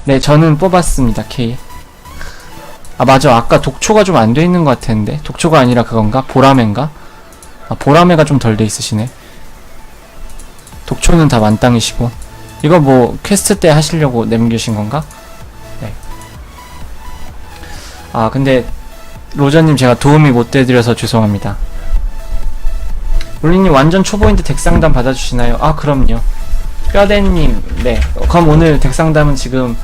네, 저는 뽑았습니다. K. 아, 맞아. 아까 독초가 좀 안 돼 있는 것 같았는데. 독초가 아니라 그건가? 보라매인가? 아, 보라매가 좀 덜 돼 있으시네. 독초는 다 만땅이시고. 이거 뭐 퀘스트 때 하시려고 남기신 건가? 네. 아, 근데 로저님 제가 도움이 못 돼드려서 죄송합니다. 롤리님 완전 초보인데 덱상담 받아주시나요? 아, 그럼요. 뼈대님, 네. 그럼 오늘 덱상담은 지금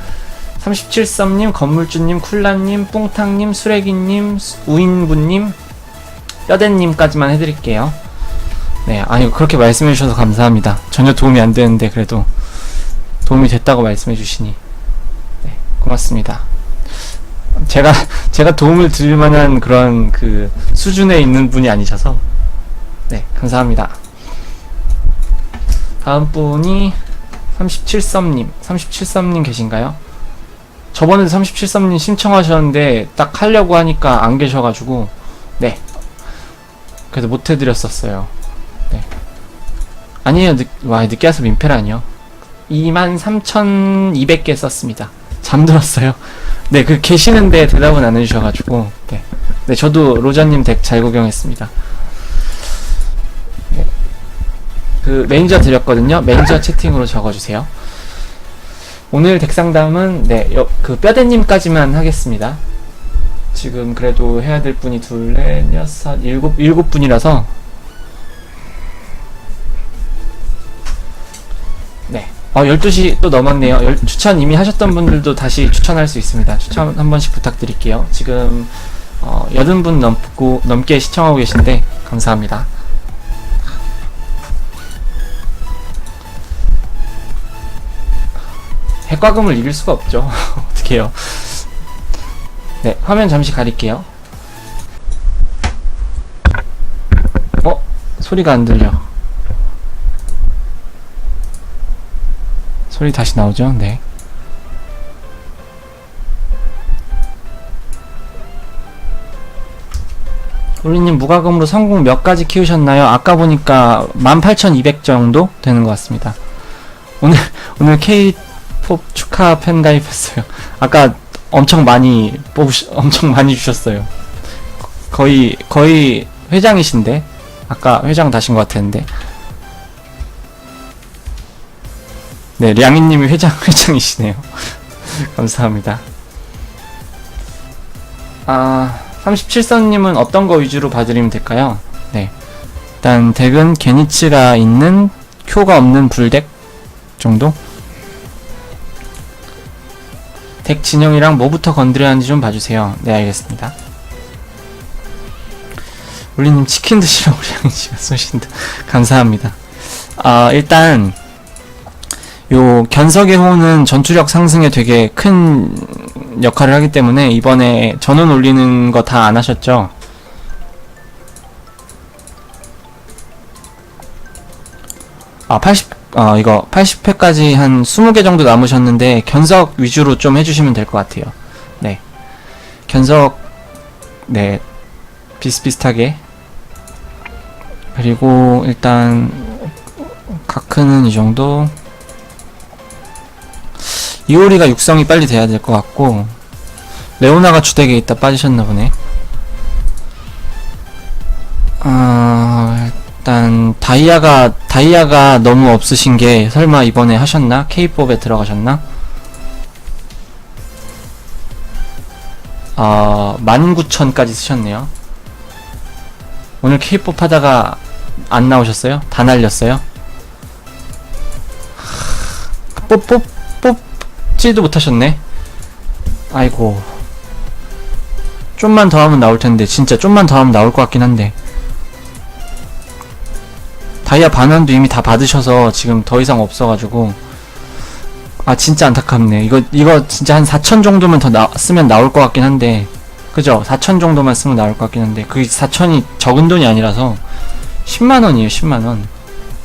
37썸님, 건물주님, 쿨라님, 뿡탕님, 수레기님, 우인구님, 뼈대님까지만 해드릴게요. 네, 아니 그렇게 말씀해주셔서 감사합니다. 전혀 도움이 안 되는데 그래도 도움이 됐다고 말씀해주시니 네, 고맙습니다. 제가 도움을 드릴 만한 그런 그 수준에 있는 분이 아니셔서 네, 감사합니다. 다음 분이 37썸님 계신가요? 저번에 37썸님 신청하셨는데 딱 하려고 하니까 안 계셔가지고 네, 그래도 못 해드렸었어요. 네. 아니에요. 늦게 와서 민폐라니요. 23,200개 썼습니다. 잠들었어요. 네, 그 계시는데 대답은 안 해주셔가지고 네, 네, 저도 로저님 덱 잘 구경했습니다. 네. 그 매니저 드렸거든요. 매니저 채팅으로 적어주세요. 오늘 덱 상담은 네, 그 뼈대님까지만 하겠습니다. 지금 그래도 해야 될 분이 둘, 넷, 여섯, 일곱 분이라서 네. 12시 또 넘었네요. 추천 이미 하셨던 분들도 다시 추천할 수 있습니다. 추천 한 번씩 부탁드릴게요. 지금 80분 넘게 시청하고 계신데 감사합니다. 핵과금을 이길 수가 없죠. 어떡해요. 네, 화면 잠시 가릴게요. 소리가 안 들려. 소리 다시 나오죠? 네. 롤리님 무과금으로 성공 몇 가지 키우셨나요? 아까 보니까 18,200 정도 되는 것 같습니다. 오늘 K-POP 축하 팬 가입했어요. 아까 엄청 많이 주셨어요. 거의 회장이신데? 아까 회장 다신 것 같았는데. 네, 량이님이 회장이시네요. 감사합니다. 37선님은 어떤 거 위주로 봐드리면 될까요? 네. 일단 덱은 게니츠가 있는 큐가 없는 불덱 정도? 덱 진영이랑 뭐부터 건드려야 하는지 좀 봐주세요. 네, 알겠습니다. 울리님 치킨 드시라고 량이씨가 쏘신다. 감사합니다. 일단 요 견석의 호는 전투력 상승에 되게 큰 역할을 하기 때문에 이번에 전원 올리는 거 다 안 하셨죠? 이거 80회까지 한 20개 정도 남으셨는데 견석 위주로 좀 해주시면 될 것 같아요. 네. 견석, 네. 비슷비슷하게. 그리고 일단 가크는 이 정도. 이오리가 육성이 빨리 돼야 될 것 같고 레오나가 주덱에 있다 빠지셨나 보네. 일단 다이아가 너무 없으신 게 설마 이번에 하셨나? K-POP에 들어가셨나? 19,000까지 쓰셨네요. 오늘 K-POP 하다가 안 나오셨어요? 다 날렸어요? 뽑지도 못하셨네. 아이고. 좀만 더 하면 나올 텐데, 진짜 좀만 더 하면 나올 것 같긴 한데. 다이아 반환도 이미 다 받으셔서 지금 더 이상 없어가지고. 진짜 안타깝네. 이거 진짜 한 4,000 정도면 더 쓰면 나올 것 같긴 한데. 그죠? 4,000 정도만 쓰면 나올 것 같긴 한데. 그 4,000이 적은 돈이 아니라서 10만원이에요, 10만원.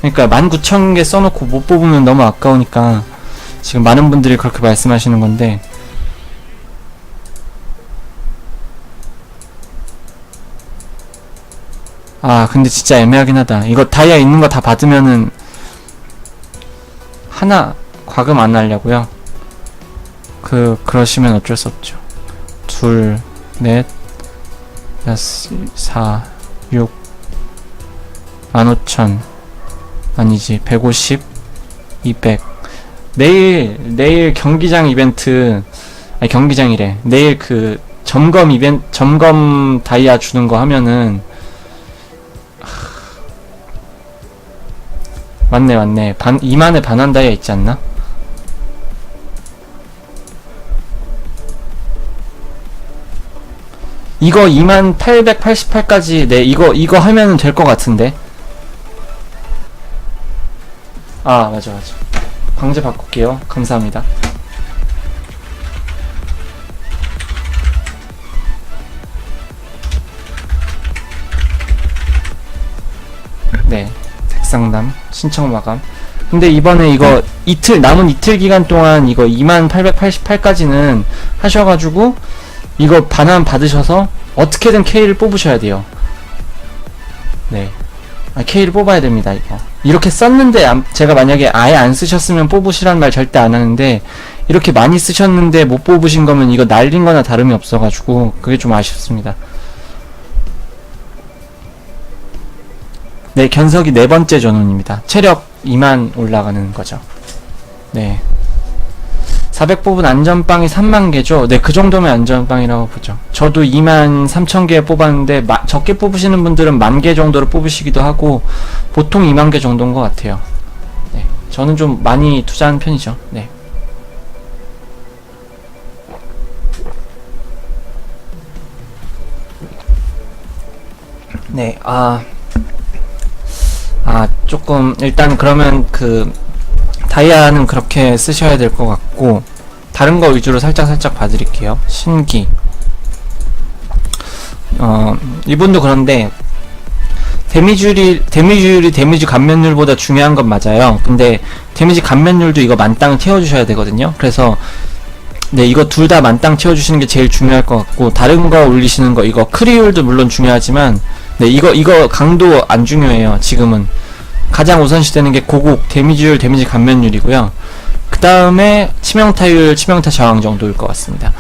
그러니까 19,000개 써놓고 못 뽑으면 너무 아까우니까 지금 많은 분들이 그렇게 말씀하시는 건데, 근데 진짜 애매하긴 하다. 이거 다이아 있는 거 다 받으면은 하나 과금 안 하려고요. 그러시면 어쩔 수 없죠. 둘, 넷, 여섯, 4, 6, 15,000. 아니지, 150, 200. 내일 경기장 이벤트, 아니, 경기장이래. 내일 그, 점검 다이아 주는 거 하면은, 맞네. 2만에 반환 다이아 있지 않나? 이거 2888까지, 네, 이거 하면은 될 것 같은데. 아, 맞아. 방제 바꿀게요. 감사합니다. 네, 덱상담 신청 마감. 근데 이번에 이거 남은 이틀 기간 동안 이거 2888까지는 하셔가지고 이거 반환 받으셔서 어떻게든 K를 뽑으셔야 돼요. 네. K를 뽑아야 됩니다, 이거. 이렇게 썼는데, 제가 만약에 아예 안 쓰셨으면 뽑으시란 말 절대 안 하는데, 이렇게 많이 쓰셨는데 못 뽑으신 거면 이거 날린 거나 다름이 없어가지고, 그게 좀 아쉽습니다. 네, 견석이 4번째 전원입니다. 체력 2만 올라가는 거죠. 네. 400 뽑은 안전빵이 3만 개죠. 네, 그 정도면 안전빵이라고 보죠. 저도 2만 3천 개 뽑았는데 적게 뽑으시는 분들은 1만 개 정도로 뽑으시기도 하고 보통 2만 개 정도인 것 같아요. 네, 저는 좀 많이 투자한 편이죠. 네. 네, 조금 일단 그러면 다이아는 그렇게 쓰셔야 될 것 같고 다른 거 위주로 살짝 봐드릴게요. 신기 이분도 그런데 데미지율이 데미지 감면율보다 중요한 건 맞아요. 근데 데미지 감면율도 이거 만땅 채워주셔야 되거든요. 그래서 네, 이거 둘 다 만땅 채워주시는 게 제일 중요할 것 같고 다른 거 올리시는 거 이거 크리율도 물론 중요하지만 네, 이거 강도 안 중요해요. 지금은 가장 우선시 되는 게 고국 데미지율, 데미지 감면율이고요. 그 다음에 치명타율, 치명타 저항 정도일 것 같습니다.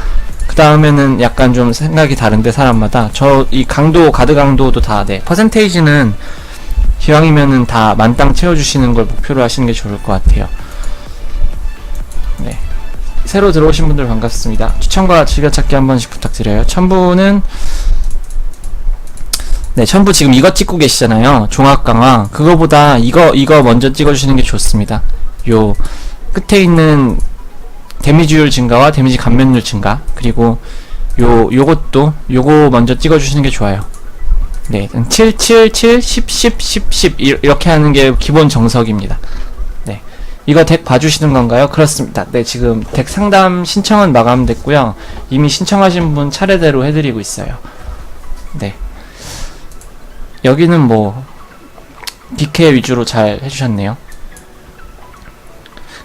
그 다음에는 약간 좀 생각이 다른데 사람마다 이 강도, 가드 강도도 다 네, 퍼센테이지는 기왕이면은 다 만땅 채워주시는 걸 목표로 하시는 게 좋을 것 같아요. 네, 새로 들어오신 분들 반갑습니다. 추천과 즐겨찾기 한 번씩 부탁드려요. 첨부는 네, 첨부 지금 이거 찍고 계시잖아요. 종합강화. 그거보다 이거 먼저 찍어주시는 게 좋습니다. 요 끝에 있는 데미지율 증가와 데미지 감면율 증가. 그리고 요거 먼저 찍어주시는 게 좋아요. 네, 7, 7, 7, 10, 10, 10, 10 이렇게 하는 게 기본 정석입니다. 네, 이거 덱 봐주시는 건가요? 그렇습니다. 네, 지금 덱 상담 신청은 마감됐고요. 이미 신청하신 분 차례대로 해드리고 있어요. 네. 여기는 뭐 BK 위주로 잘 해주셨네요.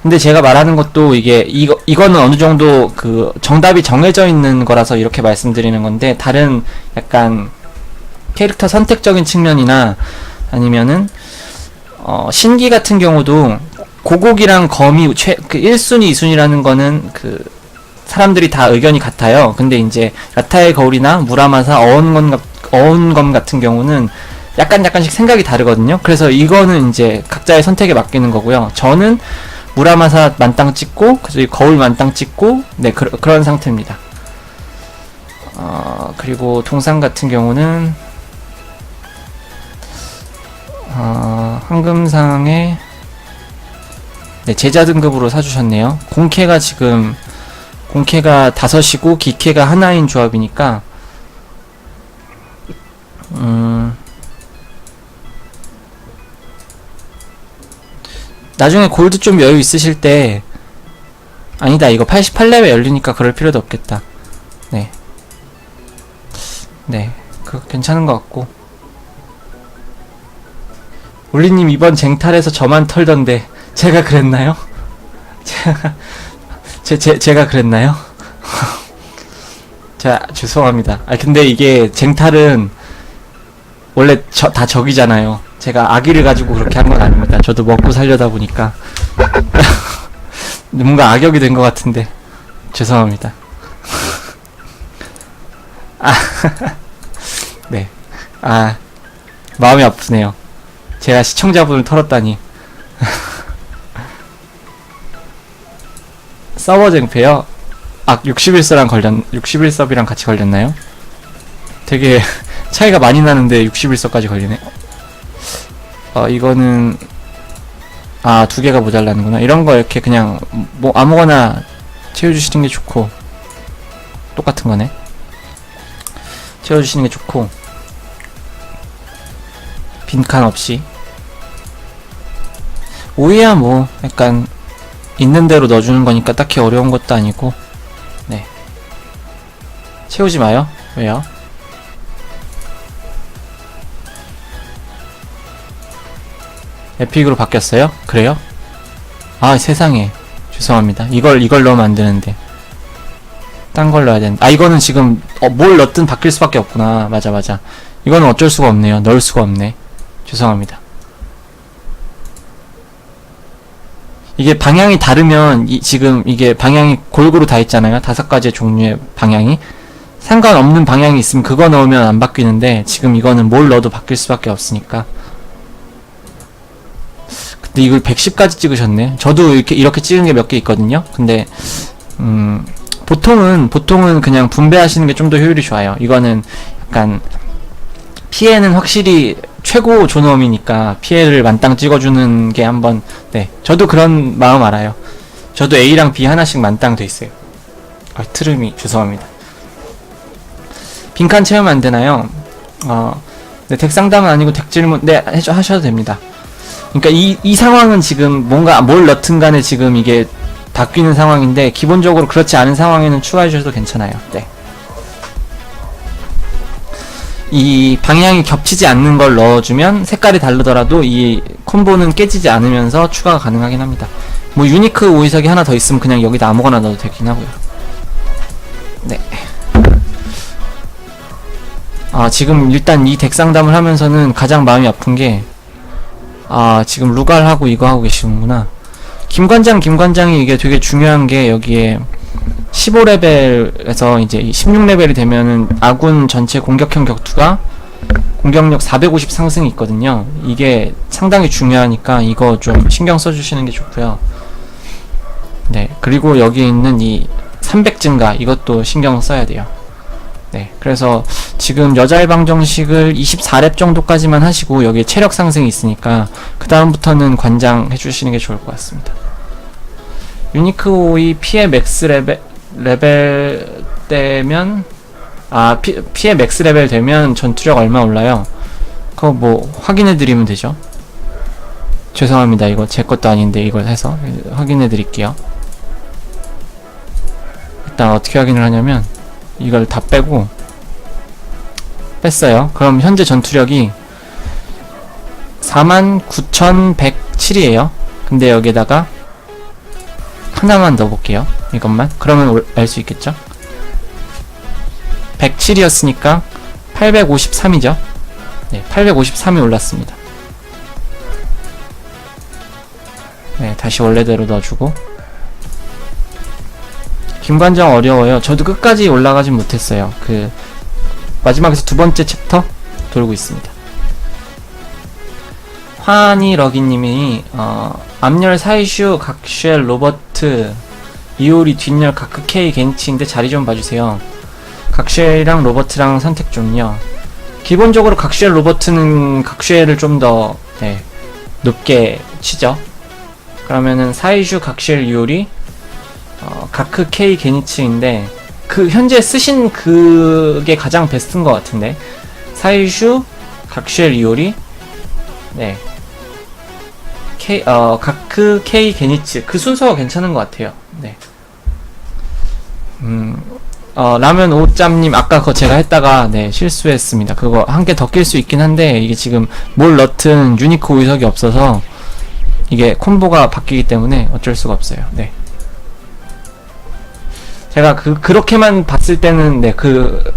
근데 제가 말하는 것도 이거는 어느 정도 정답이 정해져 있는 거라서 이렇게 말씀드리는 건데 다른 약간 캐릭터 선택적인 측면이나 아니면은 신기 같은 경우도 고곡이랑 검이 1순위, 2순위라는 거는 사람들이 다 의견이 같아요. 근데 이제 라타의 거울이나 무라마사, 어운검 같은 경우는 약간씩 생각이 다르거든요. 그래서 이거는 이제 각자의 선택에 맡기는 거고요. 저는 무라마사 만땅 찍고 그리고 거울 만땅 찍고 네, 그런 상태입니다. 그리고 동상 같은 경우는 황금상에 네, 제자 등급으로 사주셨네요. 공캐가 5이고 기캐가 하나인 조합이니까 나중에 골드 좀 여유 있으실 때 아니다, 이거 88레벨 열리니까 그럴 필요도 없겠다. 네, 그거 괜찮은 것 같고. 올리님 이번 쟁탈에서 저만 털던데 제가 그랬나요? 제가 그랬나요? 자, 죄송합니다. 근데 이게 쟁탈은 원래 다 적이잖아요. 제가 아기를 가지고 그렇게 한 건 아닙니다. 저도 먹고 살려다 보니까 뭔가 악역이 된 것 같은데 죄송합니다. 아, 네. 아, 마음이 아프네요. 제가 시청자분을 털었다니. 서버 쟁패요? 61서비랑 같이 걸렸나요? 되게 차이가 많이 나는데 61서까지 걸리네. 이거는 두 개가 모자라는구나. 이런 거 이렇게 그냥 뭐 아무거나 채워주시는 게 좋고, 똑같은 거네. 채워주시는 게 좋고, 빈칸 없이. 오이야 뭐 약간 있는 대로 넣어주는 거니까 딱히 어려운 것도 아니고. 네, 채우지 마요. 왜요? 에픽으로 바뀌었어요? 그래요? 아, 세상에. 죄송합니다. 이걸 넣으면 안 되는데. 딴 걸 넣어야 되는데. 이거는 지금, 뭘 넣든 바뀔 수밖에 없구나. 맞아. 이거는 어쩔 수가 없네요. 넣을 수가 없네. 죄송합니다. 이게 방향이 다르면, 지금 이게 방향이 골고루 다 있잖아요. 5가지의 종류의 방향이. 상관없는 방향이 있으면 그거 넣으면 안 바뀌는데, 지금 이거는 뭘 넣어도 바뀔 수밖에 없으니까. 근데 이걸 110까지 찍으셨네. 저도 이렇게 찍은 게 몇 개 있거든요. 근데 보통은 그냥 분배하시는 게 좀 더 효율이 좋아요. 이거는 약간 피해는 확실히 최고 존엄이니까 피해를 만땅 찍어주는 게 한번. 네, 저도 그런 마음 알아요. 저도 A랑 B 하나씩 만땅 돼 있어요. 트름이 죄송합니다. 빈칸 채우면 안 되나요? 네, 덱 상담은 아니고 덱 질문 네 하셔도 됩니다. 그러니까 이 상황은 지금 뭔가 뭘 넣든 간에 지금 이게 바뀌는 상황인데, 기본적으로 그렇지 않은 상황에는 추가해 주셔도 괜찮아요. 네. 이 방향이 겹치지 않는 걸 넣어주면 색깔이 다르더라도 이 콤보는 깨지지 않으면서 추가가 가능하긴 합니다. 뭐 유니크 오이석이 하나 더 있으면 그냥 여기다 아무거나 넣어도 되긴 하고요. 네. 지금 일단 이 덱 상담을 하면서는 가장 마음이 아픈 게, 지금 루갈하고 이거 하고 계시는구나. 김관장이 이게 되게 중요한 게, 여기에 15레벨에서 이제 16레벨이 되면은 아군 전체 공격형 격투가 공격력 450 상승이 있거든요. 이게 상당히 중요하니까 이거 좀 신경 써주시는 게 좋고요. 네, 그리고 여기 있는 이 300 증가, 이것도 신경 써야 돼요. 네, 그래서 지금 여자일방 정식을 24렙 정도까지만 하시고, 여기에 체력 상승이 있으니까 그 다음부터는 관장 해주시는 게 좋을 것 같습니다. 유니크 오이 피해 맥스 레벨 되면 피해 맥스 레벨 되면 전투력 얼마 올라요? 그거 뭐 확인해 드리면 되죠. 죄송합니다. 이거 제 것도 아닌데 이걸 해서 확인해 드릴게요. 일단 어떻게 확인을 하냐면, 이걸 다 빼고 뺐어요. 그럼 현재 전투력이 49,107이에요. 근데 여기에다가 하나만 넣어볼게요. 이것만. 그러면 알 수 있겠죠? 107이었으니까 853이죠. 네, 853이 올랐습니다. 네, 다시 원래대로 넣어주고. 김관장 어려워요. 저도 끝까지 올라가진 못했어요. 마지막에서 두 번째 챕터 돌고 있습니다. 화니 러기님이 앞열 사이슈 각쉘 로버트 이오리 뒷열 가크 K 겐치인데 자리 좀 봐주세요. 각쉘이랑 로버트랑 선택 좀요. 기본적으로 각쉘 로버트는 각쉘을 좀 더 높게 치죠. 그러면은 사이슈 각쉘 이오리 가크 K 게니츠인데, 현재 쓰신 그게 가장 베스트인 것 같은데, 사이슈 각쉘 이오리 가크 K 게니츠, 그 순서가 괜찮은 것 같아요. 네. 라면 오짬님, 아까 그거 제가 했다가 실수했습니다. 그거 한 개 더 낄 수 있긴 한데, 이게 지금 뭘 넣든 유니크 오이석이 없어서 이게 콤보가 바뀌기 때문에 어쩔 수가 없어요. 네. 제가 그렇게만 봤을 때는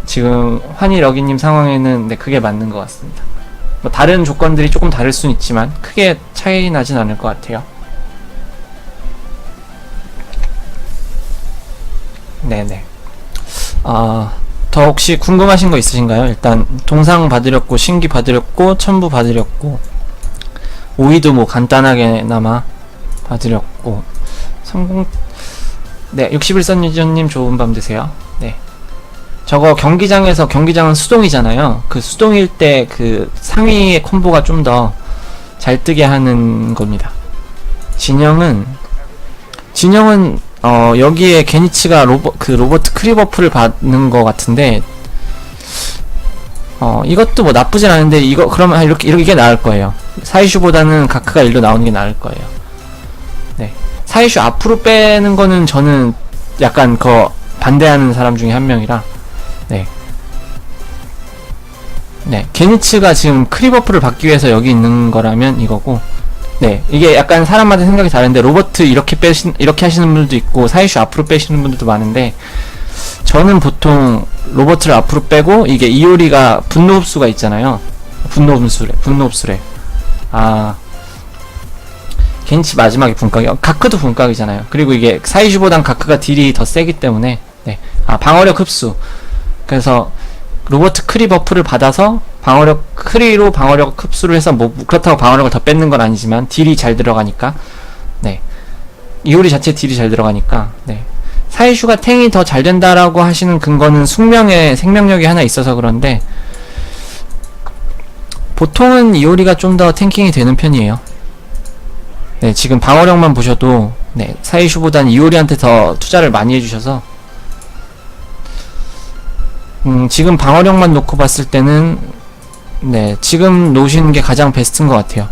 지금 환희 러기님 상황에는 그게 맞는 것 같습니다. 뭐 다른 조건들이 조금 다를 수는 있지만 크게 차이 나진 않을 것 같아요. 네네. 더 혹시 궁금하신 거 있으신가요? 일단 동상 봐드렸고 신기 봐드렸고 첨부 봐드렸고 오이도 뭐 간단하게나마 봐드렸고 성공. 네, 61선 유저님 좋은 밤 되세요. 네. 저거 경기장은 수동이잖아요. 그 수동일 때 그 상위의 콤보가 좀 더 잘 뜨게 하는 겁니다. 진영은 여기에 게니츠가 로버트 크리버프를 받는 것 같은데, 이것도 뭐 나쁘진 않은데, 그러면 이게 나을 거예요. 사이슈보다는 가크가 일로 나오는 게 나을 거예요. 네. 사이슈 앞으로 빼는 거는 저는 약간 반대하는 사람 중에 한 명이라, 네. 네. 게니츠가 지금 크리버프를 받기 위해서 여기 있는 거라면 이거고, 네, 이게 약간 사람마다 생각이 다른데 로버트 이렇게 하시는 분들도 있고 사이슈 앞으로 빼시는 분들도 많은데, 저는 보통 로버트를 앞으로 빼고 이게 이오리가 분노 흡수가 있잖아요. 분노 흡수래. 겐치 마지막에 분각이, 가크도 분각이잖아요. 그리고 이게 사이슈보단 가크가 딜이 더 세기 때문에, 네, 방어력 흡수. 그래서 로버트 크리 버프를 받아서 크리로 방어력 흡수를 해서 뭐 그렇다고 방어력을 더 뺏는 건 아니지만 딜이 잘 들어가니까, 네, 이오리 자체 딜이 잘 들어가니까, 네, 사이슈가 탱이 더 잘 된다라고 하시는 근거는 숙명의 생명력이 하나 있어서 그런데, 보통은 이오리가 좀 더 탱킹이 되는 편이에요. 네, 지금 방어력만 보셔도, 네, 사이슈보단 이오리한테 더 투자를 많이 해주셔서, 지금 방어력만 놓고 봤을 때는, 네, 지금 놓으시는 게 가장 베스트인 것 같아요.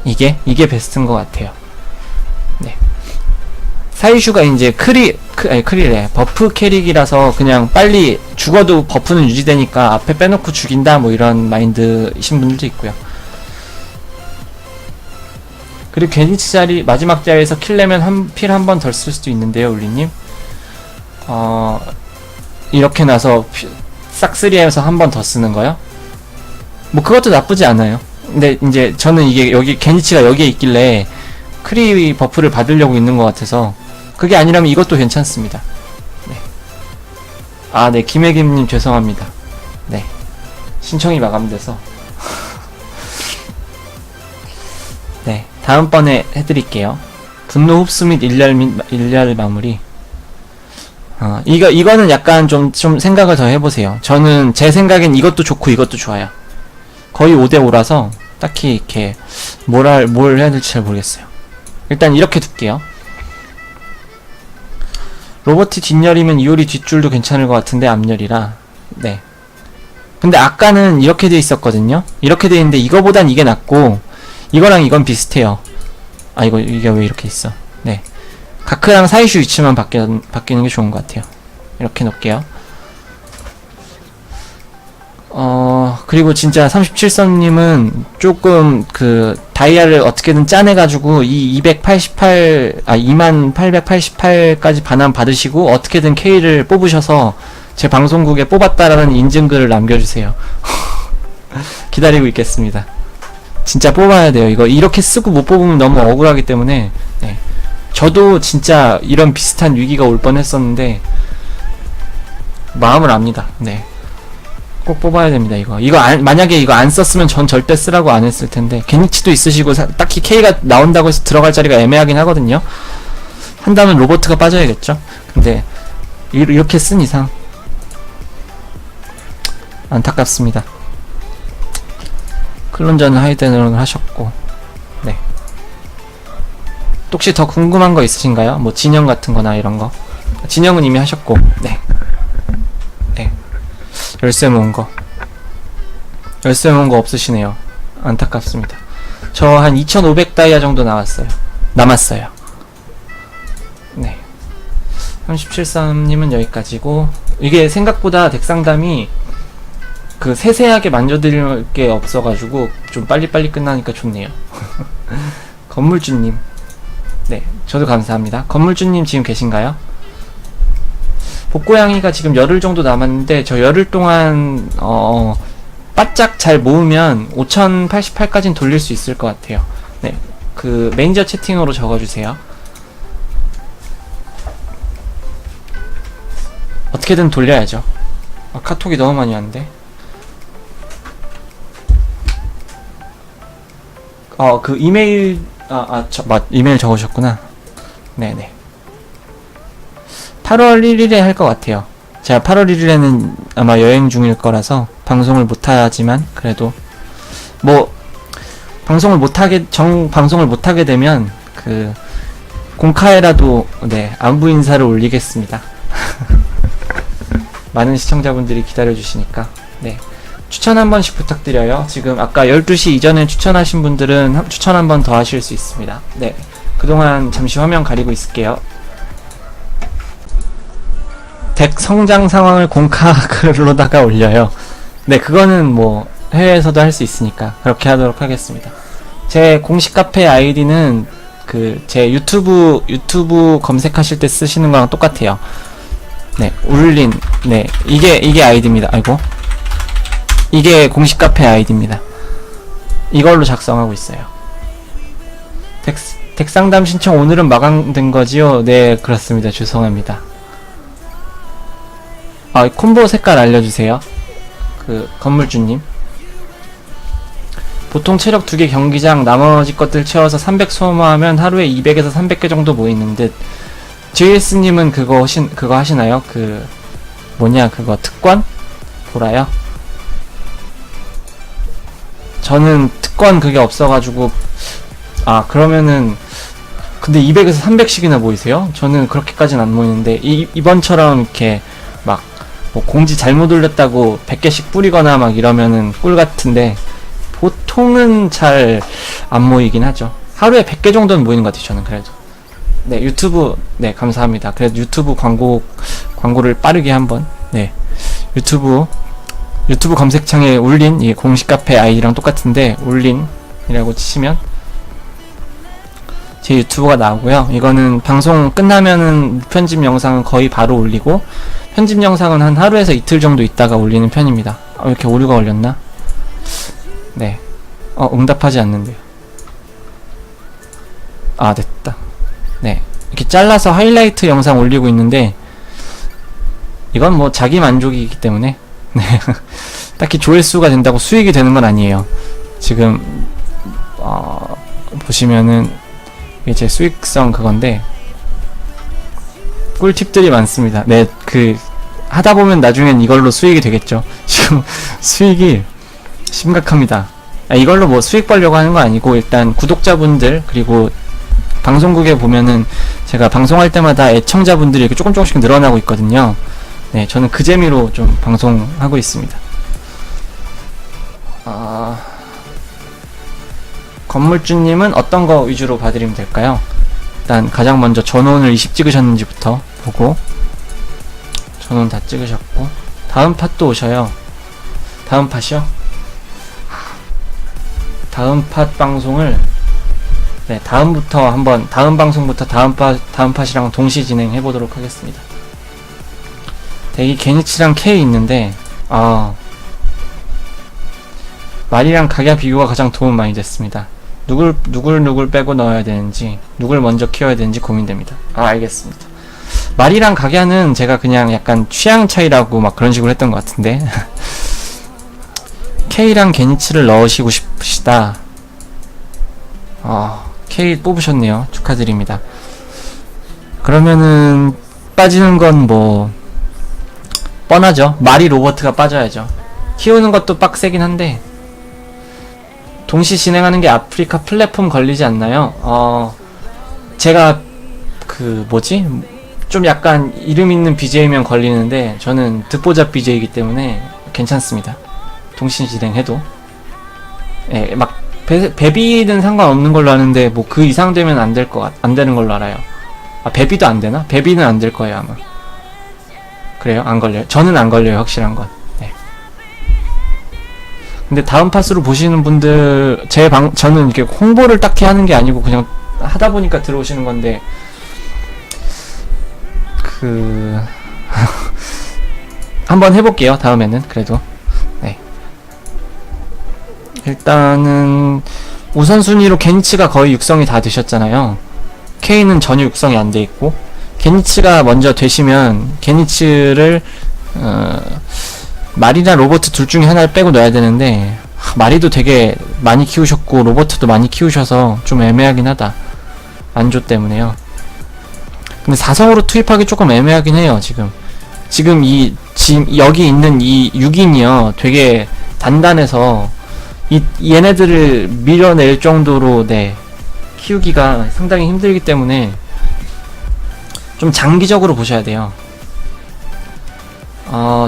이게 베스트인 것 같아요. 네. 사이슈가 이제 버프 캐릭이라서 그냥 빨리 죽어도 버프는 유지되니까 앞에 빼놓고 죽인다 뭐 이런 마인드이신 분들도 있고요. 그리고 게니츠 자리, 마지막 자리에서 킬내면 필 한 번 덜 쓸 수도 있는데요, 울리님. 이렇게 나서 싹쓸이해서 한 번 더 쓰는 거요? 뭐 그것도 나쁘지 않아요. 근데 이제 저는 이게 여기 게니치가 여기에 있길래 크리 버프를 받으려고 있는 것 같아서, 그게 아니라면 이것도 괜찮습니다. 네. 네, 김혜김님 죄송합니다. 네, 신청이 마감돼서 네, 다음번에 해드릴게요. 분노 흡수 및 일렬 마무리. 이거는 약간 좀 생각을 더 해보세요. 저는 제 생각엔 이것도 좋고 이것도 좋아요. 거의 5대5라서 딱히 이렇게 뭘 해야 될지 잘 모르겠어요. 일단 이렇게 둘게요. 로버트 뒷열이면 이오리 뒷줄도 괜찮을 것 같은데 앞열이라. 네. 근데 아까는 이렇게 돼 있었거든요. 이렇게 돼 있는데 이거보단 이게 낫고, 이거랑 이건 비슷해요. 이게 왜 이렇게 있어. 네. 가크랑 사이슈 위치만 바뀌는 게 좋은 것 같아요. 이렇게 놓을게요. 그리고 진짜 37선님은 조금 다이아를 어떻게든 짜내가지고 이 2888까지 반환 받으시고 어떻게든 K를 뽑으셔서 제 방송국에 뽑았다라는 인증글을 남겨주세요. 기다리고 있겠습니다. 진짜 뽑아야 돼요. 이거 이렇게 쓰고 못 뽑으면 너무 억울하기 때문에. 네. 저도 진짜 이런 비슷한 위기가 올 뻔했었는데 마음을 압니다. 네, 꼭 뽑아야 됩니다. 만약에 이거 안 썼으면 전 절대 쓰라고 안 했을 텐데, 게니치도 있으시고 딱히 K가 나온다고 해서 들어갈 자리가 애매하긴 하거든요. 한다면 로버트가 빠져야겠죠. 근데 이렇게 쓴 이상 안타깝습니다. 클론전 하이데너를 하셨고, 네. 혹시 더 궁금한 거 있으신가요? 뭐 진영 같은 거나 이런 거. 진영은 이미 하셨고, 네. 네. 열쇠 모은 거 없으시네요. 안타깝습니다. 저 한 2500 다이아 정도 남았어요. 네. 37.3님은 여기까지고, 이게 생각보다 덱상담이 세세하게 만져드릴 게 없어가지고 좀 빨리빨리 끝나니까 좋네요. 건물주님, 네, 저도 감사합니다. 건물주님 지금 계신가요? 복고양이가 지금 열흘 정도 남았는데, 저 열흘 동안 바짝 잘 모으면 5088까지는 돌릴 수 있을 것 같아요. 네, 매니저 채팅으로 적어주세요. 어떻게든 돌려야죠. 아, 카톡이 너무 많이 왔는데. 그 이메일 이메일 적으셨구나. 네네. 8월 1일에 할 것 같아요. 제가 8월 1일에는 아마 여행 중일 거라서 방송을 못하지만 그래도 뭐 방송을 못하게 되면 그 공카에라도 네 안부 인사를 올리겠습니다. 많은 시청자분들이 기다려주시니까 네 추천 한 번씩 부탁드려요. 지금 아까 12시 이전에 추천하신 분들은 추천 한 번 더 하실 수 있습니다. 네 그동안 잠시 화면 가리고 있을게요. 덱 성장 상황을 공카 글로다가 올려요. 네 그거는 뭐 해외에서도 할 수 있으니까 그렇게 하도록 하겠습니다. 제 공식 카페 아이디는 그 제 유튜브 검색하실 때 쓰시는 거랑 똑같아요. 네 울린 네 이게 아이디입니다. 아이고 이게 공식 카페 아이디입니다. 이걸로 작성하고 있어요. 덱 상담 신청 오늘은 마감된 거지요? 네 그렇습니다. 죄송합니다. 콤보 색깔 알려주세요. 그 건물주님. 보통 체력 2개 경기장 나머지 것들 채워서 300 소모하면 하루에 200에서 300개 정도 모이는 듯. JS님은 그거 하시나요? 그 뭐냐 그거 특권? 보라요? 저는 특권 그게 없어가지고 그러면은 근데 200에서 300씩이나 모이세요? 저는 그렇게까지는 안 모이는데 이번처럼 이렇게 막 뭐 공지 잘못 올렸다고 100개씩 뿌리거나 막 이러면은 꿀 같은데 보통은 잘 안 모이긴 하죠. 하루에 100개 정도는 모이는 것 같아요. 저는 그래도. 네 유튜브 네 감사합니다. 그래도 유튜브 광고를 빠르게 한번 네 유튜브 검색창에 울린 이 공식 카페 아이디랑 똑같은데 울린이라고 치시면 제 유튜브가 나오고요. 이거는 방송 끝나면은 편집 영상은 거의 바로 올리고 편집 영상은 한 하루에서 이틀 정도 있다가 올리는 편입니다. 왜 이렇게 오류가 걸렸나? 네. 응답하지 않는데요. 됐다. 네. 이렇게 잘라서 하이라이트 영상 올리고 있는데 이건 뭐 자기 만족이기 때문에 네. 딱히 조회수가 된다고 수익이 되는 건 아니에요. 지금 보시면은 이게 제 수익성 그건데 꿀팁들이 많습니다. 네, 하다 보면 나중엔 이걸로 수익이 되겠죠. 지금 수익이 심각합니다. 이걸로 뭐 수익 벌려고 하는 거 아니고 일단 구독자분들 그리고 방송국에 보면은 제가 방송할 때마다 애청자분들이 이렇게 조금씩 늘어나고 있거든요. 네, 저는 그 재미로 좀 방송하고 있습니다. 건물주님은 어떤 거 위주로 봐드리면 될까요? 일단 가장 먼저 전원을 20 찍으셨는지부터 보고 전원 다 찍으셨고 다음 팟도 오셔요. 다음 팟이요? 다음 팟 방송을 네 다음 방송부터 다음 팟이랑 동시 진행해 보도록 하겠습니다. 대기 게니치랑 K 있는데 말이랑 각야 비교가 가장 도움 많이 됐습니다. 누굴 빼고 넣어야 되는지 누굴 먼저 키워야 되는지 고민됩니다. 알겠습니다. 말이랑 각야는 제가 그냥 약간 취향 차이라고 막 그런 식으로 했던 것 같은데 K랑 게니츠를 넣으시고 싶으시다. K 뽑으셨네요. 축하드립니다. 그러면은 빠지는 건 뭐 뻔하죠. 말이 로버트가 빠져야죠. 키우는 것도 빡세긴 한데 동시 진행하는 게 아프리카 플랫폼 걸리지 않나요? 제가 좀 약간 이름 있는 BJ면 걸리는데 저는 듣보잡 BJ이기 때문에 괜찮습니다. 동시 진행해도 예, 막 베비는 상관없는 걸로 아는데 뭐 그 이상 되면 안 되는 걸로 알아요. 베비도 안 되나? 베비는 안 될 거예요 아마. 그래요? 안 걸려요? 저는 안 걸려요 확실한 건. 네. 근데 다음 팟으로 보시는 분들 저는 이렇게 홍보를 딱히 하는 게 아니고 그냥 하다 보니까 들어오시는 건데 한번 해볼게요 다음에는. 그래도 네. 일단은 우선순위로 게니츠가 거의 육성이 다 되셨잖아요. K는 전혀 육성이 안 돼 있고 게니츠가 먼저 되시면 게니츠를 마리나 로버트 둘 중에 하나를 빼고 넣어야 되는데 마리도 되게 많이 키우셨고 로버트도 많이 키우셔서 좀 애매하긴 하다. 안조 때문에요. 근데 4성으로 투입하기 조금 애매하긴 해요. 지금 여기 있는 이 6인이요 되게 단단해서 얘네들을 밀어낼 정도로 네 키우기가 상당히 힘들기 때문에 좀 장기적으로 보셔야 돼요.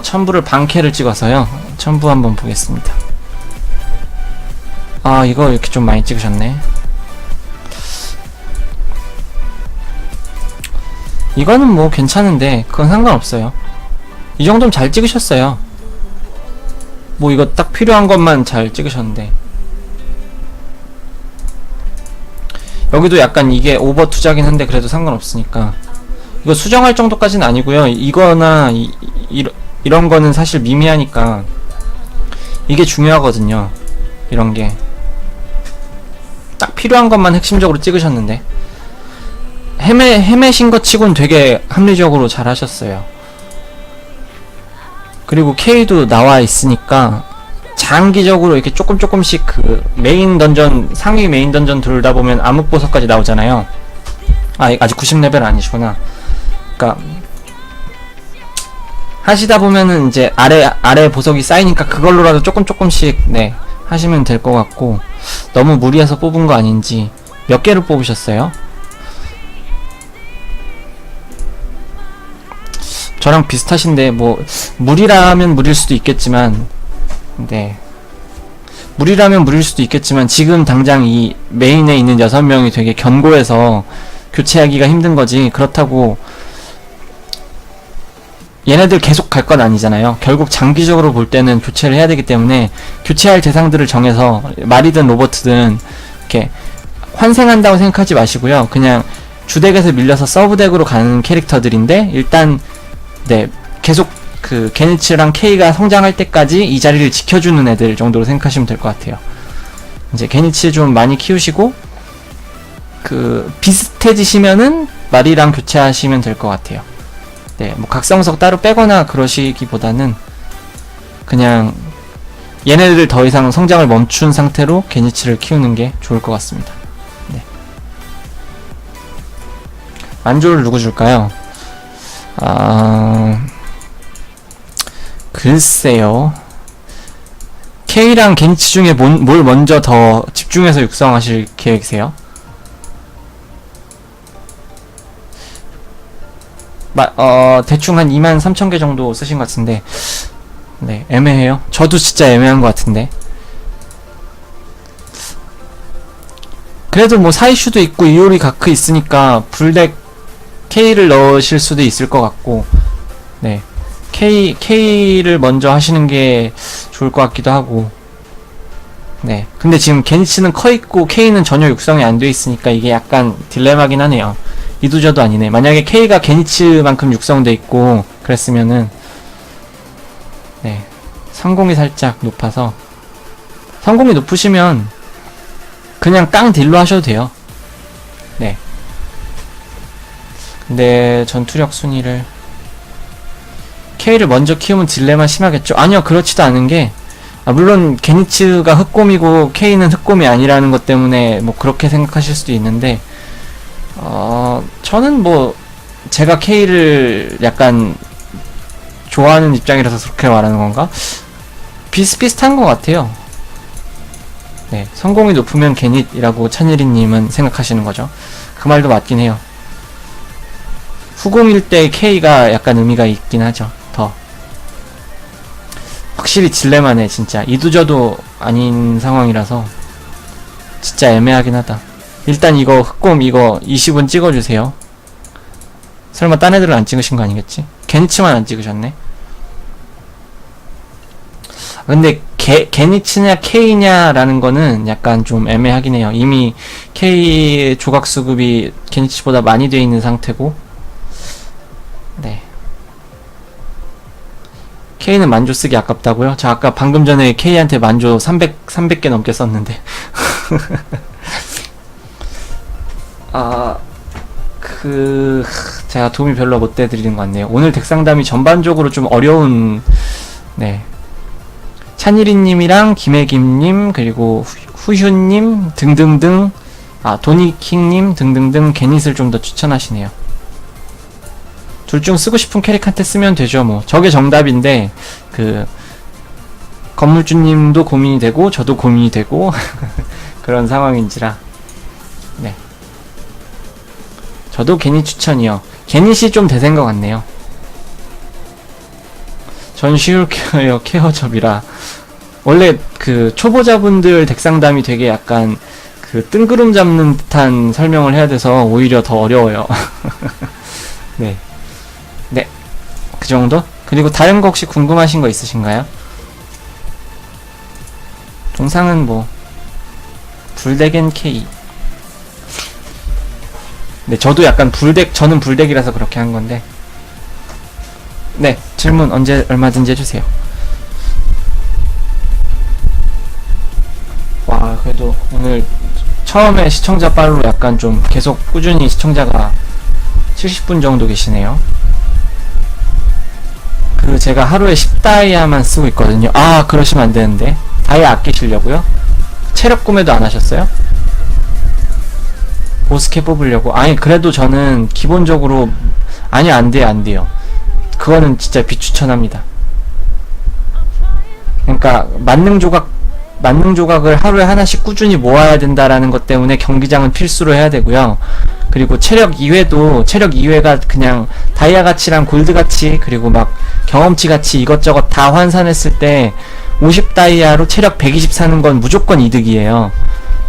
첨부를 반캐를 찍어서요. 첨부 한번 보겠습니다. 이거 이렇게 좀 많이 찍으셨네. 이거는 뭐 괜찮은데 그건 상관없어요. 이 정도면 잘 찍으셨어요. 뭐 이거 딱 필요한 것만 잘 찍으셨는데 여기도 약간 이게 오버 투자긴 한데 그래도 상관없으니까 이거 수정할 정도까지는 아니고요. 이거나 이런 거는 사실 미미하니까 이게 중요하거든요. 이런 게 딱 필요한 것만 핵심적으로 찍으셨는데 헤매신 것 치곤 되게 합리적으로 잘 하셨어요. 그리고 K도 나와 있으니까 장기적으로 이렇게 조금씩 그 메인 던전, 상위 메인 던전 돌다 보면 암흑보석까지 나오잖아요. 아직 90레벨 아니시구나. 그러니까 하시다 보면은 이제 아래 보석이 쌓이니까 그걸로라도 조금씩 네 하시면 될 것 같고 너무 무리해서 뽑은 거 아닌지. 몇 개를 뽑으셨어요? 저랑 비슷하신데 뭐 무리라면 무리일 수도 있겠지만 네 무리라면 무리일 수도 있겠지만 지금 당장 이 메인에 있는 6명이 되게 견고해서 교체하기가 힘든 거지 그렇다고 얘네들 계속 갈 건 아니잖아요. 결국 장기적으로 볼 때는 교체를 해야 되기 때문에 교체할 대상들을 정해서 말이든 로버트든 이렇게 환생한다고 생각하지 마시고요. 그냥 주덱에서 밀려서 서브덱으로 가는 캐릭터들인데 일단 네 계속 그 게니츠랑 K가 성장할 때까지 이 자리를 지켜주는 애들 정도로 생각하시면 될 것 같아요. 이제 게니츠 좀 많이 키우시고 그 비슷해지시면은 마리랑 교체하시면 될 것 같아요. 네, 뭐 각성석 따로 빼거나 그러시기보다는 그냥 얘네들 더 이상 성장을 멈춘 상태로 게니츠를 키우는 게 좋을 것 같습니다. 네. 안조를 누구 줄까요? 글쎄요. K랑 게니츠 중에 뭘 먼저 더 집중해서 육성하실 계획이세요? 대충 한 23,000개 정도 쓰신 것 같은데 네 애매해요. 저도 진짜 애매한 것 같은데 그래도 뭐 사이슈도 있고 이오리 가크 있으니까 불덱 K를 넣으실 수도 있을 것 같고 네 K를 먼저 하시는 게 좋을 것 같기도 하고 네 근데 지금 게니츠는 커있고 K는 전혀 육성이 안 돼 있으니까 이게 약간 딜레마긴 하네요. 이도저도 아니네. 만약에 K가 게니츠만큼 육성돼 있고 그랬으면은 네 성공이 살짝 높아서 성공이 높으시면 그냥 깡 딜로 하셔도 돼요. 네 근데 전투력 순위를 K를 먼저 키우면 딜레마 심하겠죠? 아니요 그렇지도 않은 게 물론 게니츠가 흑곰이고 K는 흑곰이 아니라는 것 때문에 뭐 그렇게 생각하실 수도 있는데 저는 뭐 제가 K를 약간 좋아하는 입장이라서 그렇게 말하는 건가? 비슷비슷한 것 같아요. 네, 성공이 높으면 게닛이라고 찬일이님은 생각하시는 거죠. 그 말도 맞긴 해요. 후공일 때 K가 약간 의미가 있긴 하죠. 더 확실히 딜레마네 진짜. 이도저도 아닌 상황이라서 진짜 애매하긴 하다. 일단 이거 흑곰 이거 20은 찍어주세요. 설마 딴 애들은 안 찍으신 거 아니겠지? 게니츠만 안 찍으셨네. 근데 게니츠냐 K냐라는 거는 약간 좀 애매하긴 해요. 이미 K 조각 수급이 게니츠보다 많이 돼 있는 상태고 네 K는 만조 쓰기 아깝다고요? 저 아까 방금 전에 K한테 만조 300개 넘게 썼는데 제가 도움이 별로 못 돼드리는 것 같네요. 오늘 덱상담이 전반적으로 좀 어려운, 네. 찬일이님이랑 김혜김님, 그리고 후휴님 등등등, 도니킹님 등등등 개닛을 좀 더 추천하시네요. 둘 중 쓰고 싶은 캐릭한테 쓰면 되죠, 뭐. 저게 정답인데, 건물주님도 고민이 되고, 저도 고민이 되고, 그런 상황인지라. 네. 저도 개닛 추천이요. 개닛이 좀 대세인 것 같네요. 전 쉬울 케어접이라. 원래 초보자분들 덱상담이 되게 약간 뜬구름 잡는 듯한 설명을 해야 돼서 오히려 더 어려워요. 네. 네. 그 정도? 그리고 다른 거 혹시 궁금하신 거 있으신가요? 동상은 뭐, 불덱엔 K. 네, 저도 약간 저는 불덱이라서 그렇게 한 건데. 네, 질문 얼마든지 해주세요. 와, 그래도 오늘 처음에 시청자 빨로 약간 좀 계속 꾸준히 시청자가 70분 정도 계시네요. 제가 하루에 10다이아만 쓰고 있거든요. 그러시면 안 되는데. 다이아 아끼시려고요? 체력 구매도 안 하셨어요? 보스캐 뽑으려고? 아니, 그래도 저는 기본적으로, 아니요, 안 돼요. 그거는 진짜 비추천합니다. 그러니까, 만능 조각을 하루에 하나씩 꾸준히 모아야 된다라는 것 때문에 경기장은 필수로 해야 되고요. 그리고 체력 2회가 그냥 다이아 가치랑 골드 가치, 그리고 막 경험치 가치 이것저것 다 환산했을 때 50다이아로 체력 120 사는 건 무조건 이득이에요.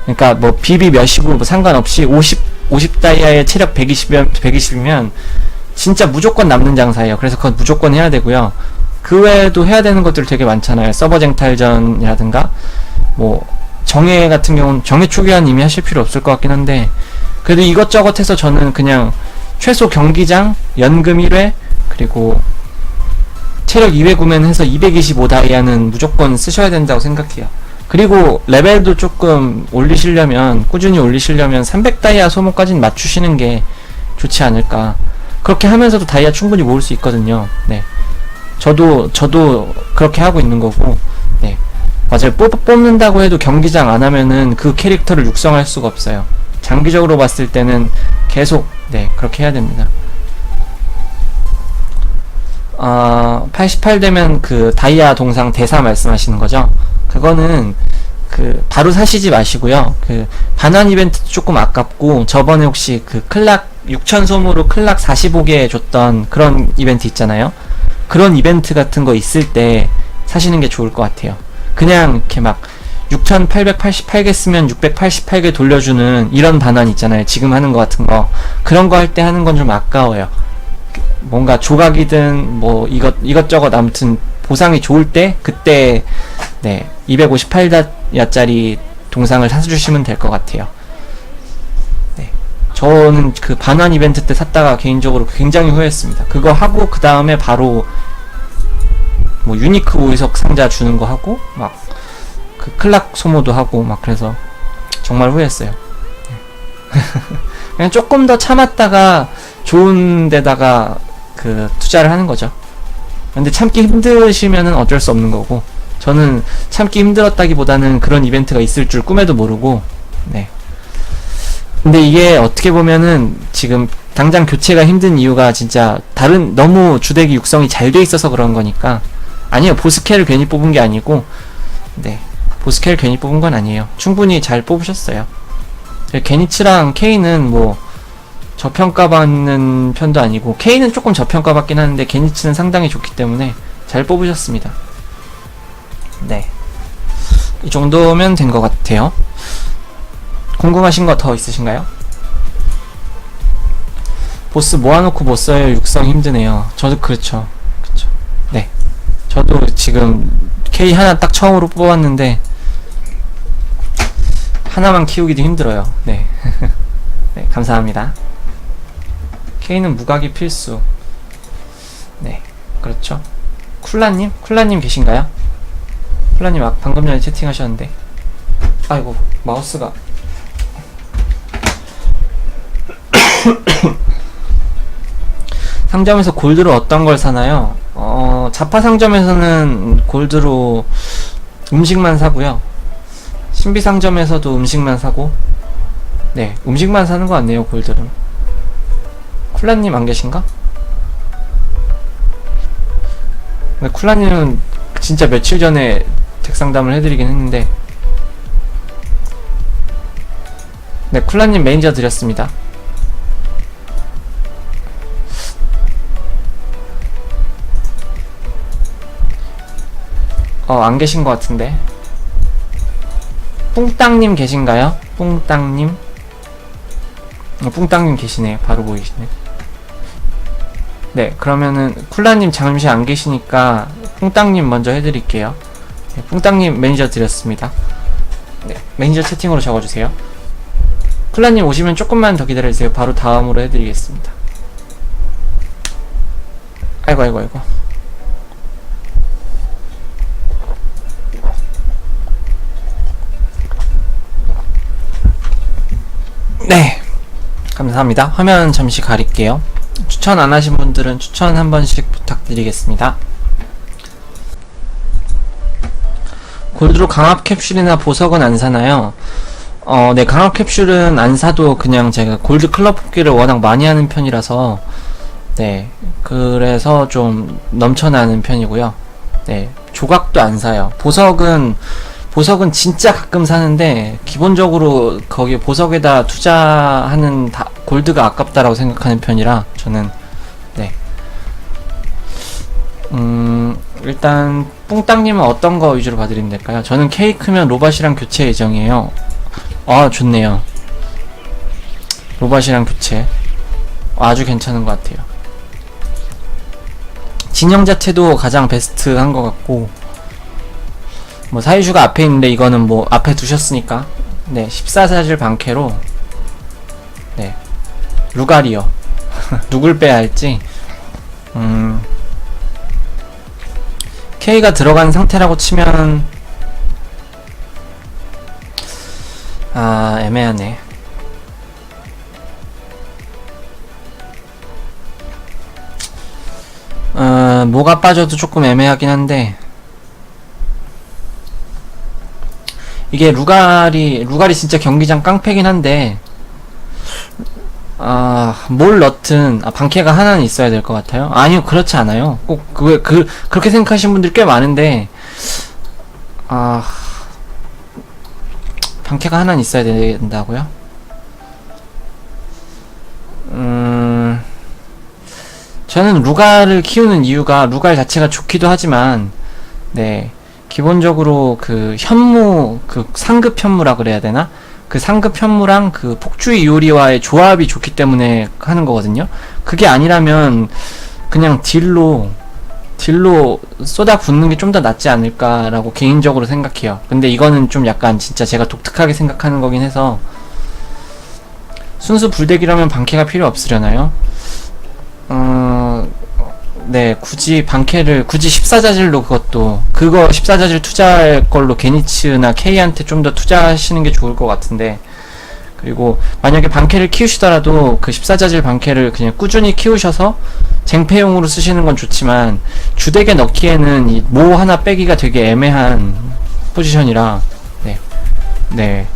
그러니까 뭐 비비 몇이고 뭐 상관없이 50다이아에 체력 120이면 진짜 무조건 남는 장사예요. 그래서 그건 무조건 해야 되고요. 그 외에도 해야 되는 것들 되게 많잖아요. 서버 쟁탈전이라든가 뭐 정예 같은 경우는 정예 초기화는 이미 하실 필요 없을 것 같긴 한데, 그래도 이것저것 해서 저는 그냥 최소 경기장, 연금 1회, 그리고 체력 2회 구매는 해서 225다이아는 무조건 쓰셔야 된다고 생각해요. 그리고 레벨도 조금 꾸준히 올리시려면 300다이아 소모까지는 맞추시는 게 좋지 않을까. 그렇게 하면서도 다이아 충분히 모을 수 있거든요. 네. 저도 그렇게 하고 있는 거고, 네. 맞아요. 뽑는다고 해도 경기장 안 하면은 그 캐릭터를 육성할 수가 없어요. 장기적으로 봤을 때는 계속, 네, 그렇게 해야 됩니다. 88 되면 다이아 동상 대사 말씀하시는 거죠? 그거는 바로 사시지 마시고요. 반환 이벤트 조금 아깝고, 저번에 혹시 클락 6000 소모로 클락 45개 줬던 그런 이벤트 있잖아요. 그런 이벤트 같은 거 있을 때 사시는 게 좋을 것 같아요. 그냥 이렇게 막 6888개 쓰면 688개 돌려주는 이런 반환 있잖아요. 지금 하는 거 같은 거. 그런 거 할 때 하는 건 좀 아까워요. 뭔가 조각이든 뭐 이것저것 아무튼 보상이 좋을 때 그때, 네, 258다이아짜리 동상을 사주시면 될 것 같아요. 네, 저는 반환 이벤트 때 샀다가 개인적으로 굉장히 후회했습니다. 그거 하고 그 다음에 바로 뭐 유니크 오이석 상자 주는 거 하고 막 클락 소모도 하고 막 그래서 정말 후회했어요. 네. 그냥 조금 더 참았다가 좋은 데다가 투자를 하는 거죠. 근데 참기 힘드시면은 어쩔 수 없는 거고, 저는 참기 힘들었다기보다는 그런 이벤트가 있을 줄 꿈에도 모르고, 네. 근데 이게 어떻게 보면은 지금 당장 교체가 힘든 이유가 진짜 너무 주덱이 육성이 잘 돼 있어서 그런 거니까. 아니요, 보스캐를 괜히 뽑은 게 아니고, 네, 보스캐를 괜히 뽑은 건 아니에요. 충분히 잘 뽑으셨어요. 게니츠랑 K는 뭐 저평가받는 편도 아니고, K는 조금 저평가받긴 하는데 게니츠는 상당히 좋기 때문에 잘 뽑으셨습니다. 네, 이 정도면 된 것 같아요. 궁금하신 거 더 있으신가요? 보스 모아놓고 못 써요. 육성 힘드네요. 저도 그렇죠. 네, 저도 지금 K 하나 딱 처음으로 뽑았는데 하나만 키우기도 힘들어요. 네. 네, 감사합니다. K는 무각이 필수. 네, 그렇죠. 쿨라님 계신가요? 쿨라님 방금 전에 채팅하셨는데, 아이고, 마우스가 상점에서 골드로 어떤 걸 사나요? 자파 상점에서는 골드로 음식만 사고요. 신비 상점에서도 음식만 사고, 네, 음식만 사는 거 같네요, 골드는. 쿨라님 안 계신가? 네, 쿨라님은 진짜 며칠 전에 덱상담을 해드리긴 했는데, 네, 쿨라님 매니저 드렸습니다. 안 계신 것 같은데. 뿡땅님 계신가요? 뿡땅님? 뿡땅님 계시네. 바로 보이시네. 네, 그러면은 쿨라님 잠시 안 계시니까 뿡땅님 먼저 해드릴게요. 네, 뿡땅님 매니저 드렸습니다. 네, 매니저 채팅으로 적어주세요. 쿨라님 오시면 조금만 더 기다려주세요. 바로 다음으로 해드리겠습니다. 아이고. 네, 감사합니다. 화면 잠시 가릴게요. 추천 안 하신 분들은 추천 한 번씩 부탁드리겠습니다. 골드로 강압 캡슐이나 보석은 안 사나요? 네, 강압 캡슐은 안 사도 그냥 제가 골드 클럽 뽑기를 워낙 많이 하는 편이라서, 네, 그래서 좀 넘쳐나는 편이고요. 네, 조각도 안 사요. 보석은 진짜 가끔 사는데, 기본적으로 거기 보석에다 투자하는 골드가 아깝다라고 생각하는 편이라, 저는, 네. 일단, 뿡땅님은 어떤 거 위주로 봐드리면 될까요? 저는 케이크면 로봇이랑 교체 예정이에요. 좋네요. 로봇이랑 교체. 아주 괜찮은 것 같아요. 진영 자체도 가장 베스트한 것 같고, 뭐 사이슈가 앞에 있는데 이거는 뭐 앞에 두셨으니까, 네, 14사질 방캐로, 네, 루가리요. 누굴 빼야 할지. K가 들어간 상태라고 치면 애매하네. 뭐가 빠져도 조금 애매하긴 한데, 이게 루가리 진짜 경기장 깡패긴 한데, 뭘 넣든, 방캐가 하나는 있어야 될 것 같아요. 아니요, 그렇지 않아요. 꼭, 그렇게 생각하시는 분들 꽤 많은데, 방캐가 하나는 있어야 된다고요? 저는 루가를 키우는 이유가, 루갈 자체가 좋기도 하지만, 네, 기본적으로 상급 현무라 그래야 되나? 그 상급 현무랑 그 폭주의 요리와의 조합이 좋기 때문에 하는 거거든요. 그게 아니라면 그냥 딜로 쏟아 붓는 게 좀 더 낫지 않을까라고 개인적으로 생각해요. 근데 이거는 좀 약간 진짜 제가 독특하게 생각하는 거긴 해서, 순수 불대기라면 방캐가 필요 없으려나요? 네, 굳이 14자질로 그거 14자질 투자할 걸로 게니츠나 K한테 좀 더 투자하시는 게 좋을 것 같은데, 그리고 만약에 방캐를 키우시더라도 그 14자질 방캐를 그냥 꾸준히 키우셔서 쟁패용으로 쓰시는 건 좋지만, 주덱에 넣기에는 이 모 하나 빼기가 되게 애매한 포지션이라, 네.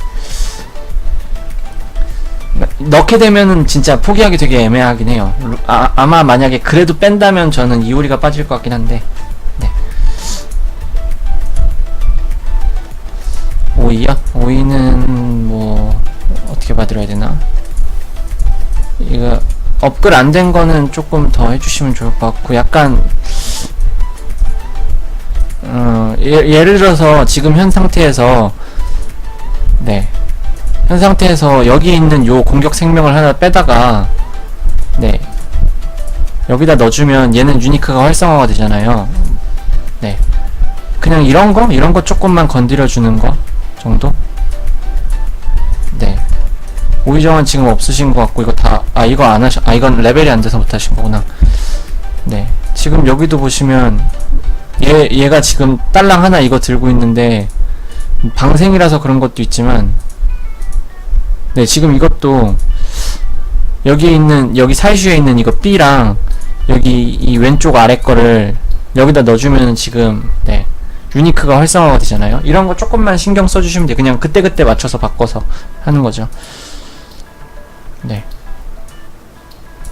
넣게 되면은 진짜 포기하기 되게 애매하긴 해요. 아마 만약에 그래도 뺀다면 저는 이오리가 빠질 것 같긴 한데, 네. 오이요? 오이는 뭐 어떻게 봐드려야 되나? 이거 업글 안 된 거는 조금 더 해주시면 좋을 것 같고, 약간 예를 들어서 지금 현 상태에서, 네, 현 상태에서 여기 있는 요 공격 생명을 하나 빼다가, 네, 여기다 넣어주면 얘는 유니크가 활성화가 되잖아요. 네, 그냥 이런 거 조금만 건드려주는 거 정도? 네, 오이정은 지금 없으신 것 같고, 이거 이거 안 하셔, 이건 레벨이 안 돼서 못 하신 거구나. 네, 지금 여기도 보시면 얘가 지금 딸랑 하나 이거 들고 있는데, 방생이라서 그런 것도 있지만, 네, 지금 이것도 여기 사이슈에 있는 이거 B랑 여기 이 왼쪽 아래 거를 여기다 넣어주면 지금 네 유니크가 활성화가 되잖아요. 이런 거 조금만 신경 써주시면 돼요. 그냥 그때그때 맞춰서 바꿔서 하는 거죠. 네.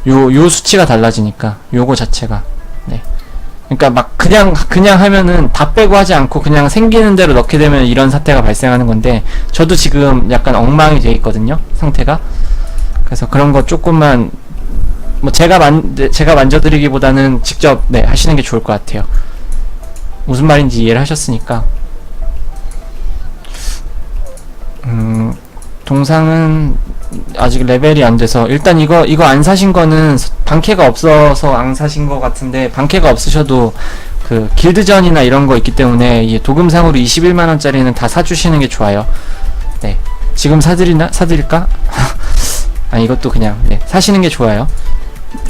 요 수치가 달라지니까 요거 자체가 네. 그러니까 막 그냥 하면은 다 빼고 하지 않고 그냥 생기는 대로 넣게 되면 이런 사태가 발생하는 건데, 저도 지금 약간 엉망이 돼 있거든요, 상태가. 그래서 그런 거 조금만 뭐 제가 만져드리기보다는 직접 네 하시는 게 좋을 것 같아요. 무슨 말인지 이해를 하셨으니까. 동상은 아직 레벨이 안 돼서, 일단 이거 안 사신 거는 방캐가 없어서 안 사신 것 같은데, 방캐가 없으셔도 그 길드전이나 이런 거 있기 때문에 이 도금상으로 21만원짜리는 다 사주시는 게 좋아요. 네. 지금 사드릴까? 아, 이것도 그냥 네 사시는 게 좋아요.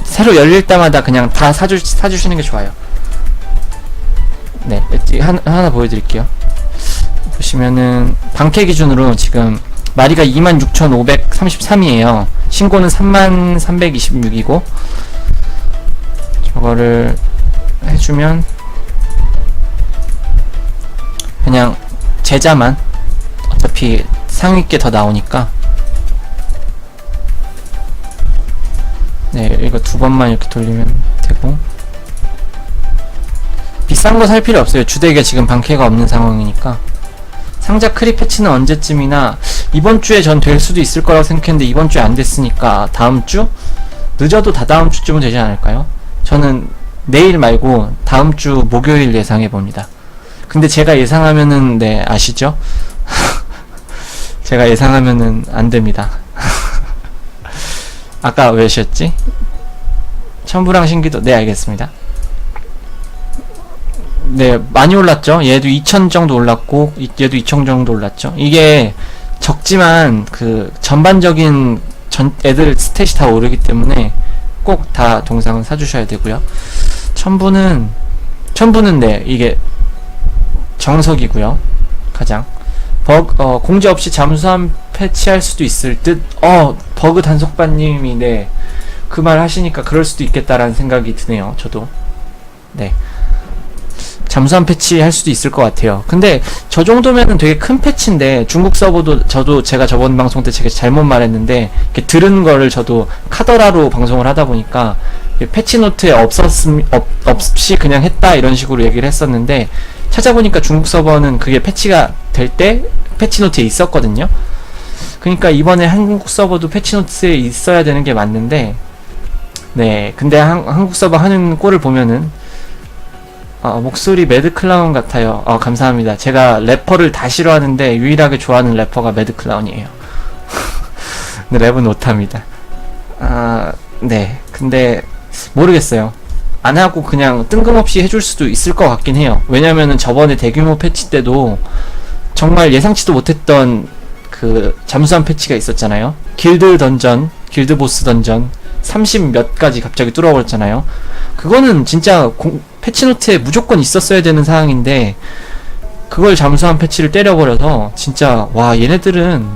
새로 열릴 때마다 그냥 다 사주시는 게 좋아요. 네, 하나 보여드릴게요. 보시면은 방캐 기준으로 지금 마리가 26,533이에요. 신고는 33,326이고, 저거를 해주면 그냥 제자만 어차피 상위께 더 나오니까, 네, 이거 두 번만 이렇게 돌리면 되고, 비싼 거 살 필요 없어요. 주덱에 지금 방캐가 없는 상황이니까. 상자 크립 패치는 언제쯤이나, 이번 주에 전 될 수도 있을 거라고 생각했는데 이번 주에 안 됐으니까 다음 주? 늦어도 다다음 주쯤은 되지 않을까요? 저는 내일 말고 다음 주 목요일 예상해 봅니다. 근데 제가 예상하면은 네 아시죠? 제가 예상하면은 안 됩니다. 아까 왜셨지? 천부랑 신기도 네 알겠습니다. 네, 많이 올랐죠. 얘도 2000 정도 올랐고 얘도 2000 정도 올랐죠. 이게 적지만 그 전반적인 애들 스탯이 다 오르기 때문에 꼭 다 동상은 사주셔야 되고요. 천부는 네, 이게 정석이고요. 가장 공지 없이 잠수함 패치할 수도 있을 듯. 버그 단속반님이 네 그 말 하시니까 그럴 수도 있겠다라는 생각이 드네요. 저도 네 잠수함 패치 할 수도 있을 것 같아요. 근데 저 정도면은 되게 큰 패치인데, 중국 서버도 제가 저번 방송 때 제가 잘못 말했는데 이렇게 들은 거를 저도 카더라로 방송을 하다 보니까 패치 노트에 없이 그냥 했다 이런 식으로 얘기를 했었는데, 찾아보니까 중국 서버는 그게 패치가 될 때 패치 노트에 있었거든요. 그러니까 이번에 한국 서버도 패치 노트에 있어야 되는 게 맞는데, 네 근데 한국 서버 하는 꼴을 보면은 목소리 매드클라운 같아요. 감사합니다. 제가 래퍼를 다 싫어하는데 유일하게 좋아하는 래퍼가 매드클라운이에요. 근데 랩은 못합니다. 네. 근데 모르겠어요. 안 하고 그냥 뜬금없이 해줄 수도 있을 것 같긴 해요. 왜냐면은 저번에 대규모 패치 때도 정말 예상치도 못했던 그 잠수함 패치가 있었잖아요. 길드 보스 던전 30 몇 가지 갑자기 뚫어버렸잖아요. 그거는 진짜 패치노트에 무조건 있었어야 되는 상황인데 그걸 잠수함 패치를 때려버려서 진짜 와, 얘네들은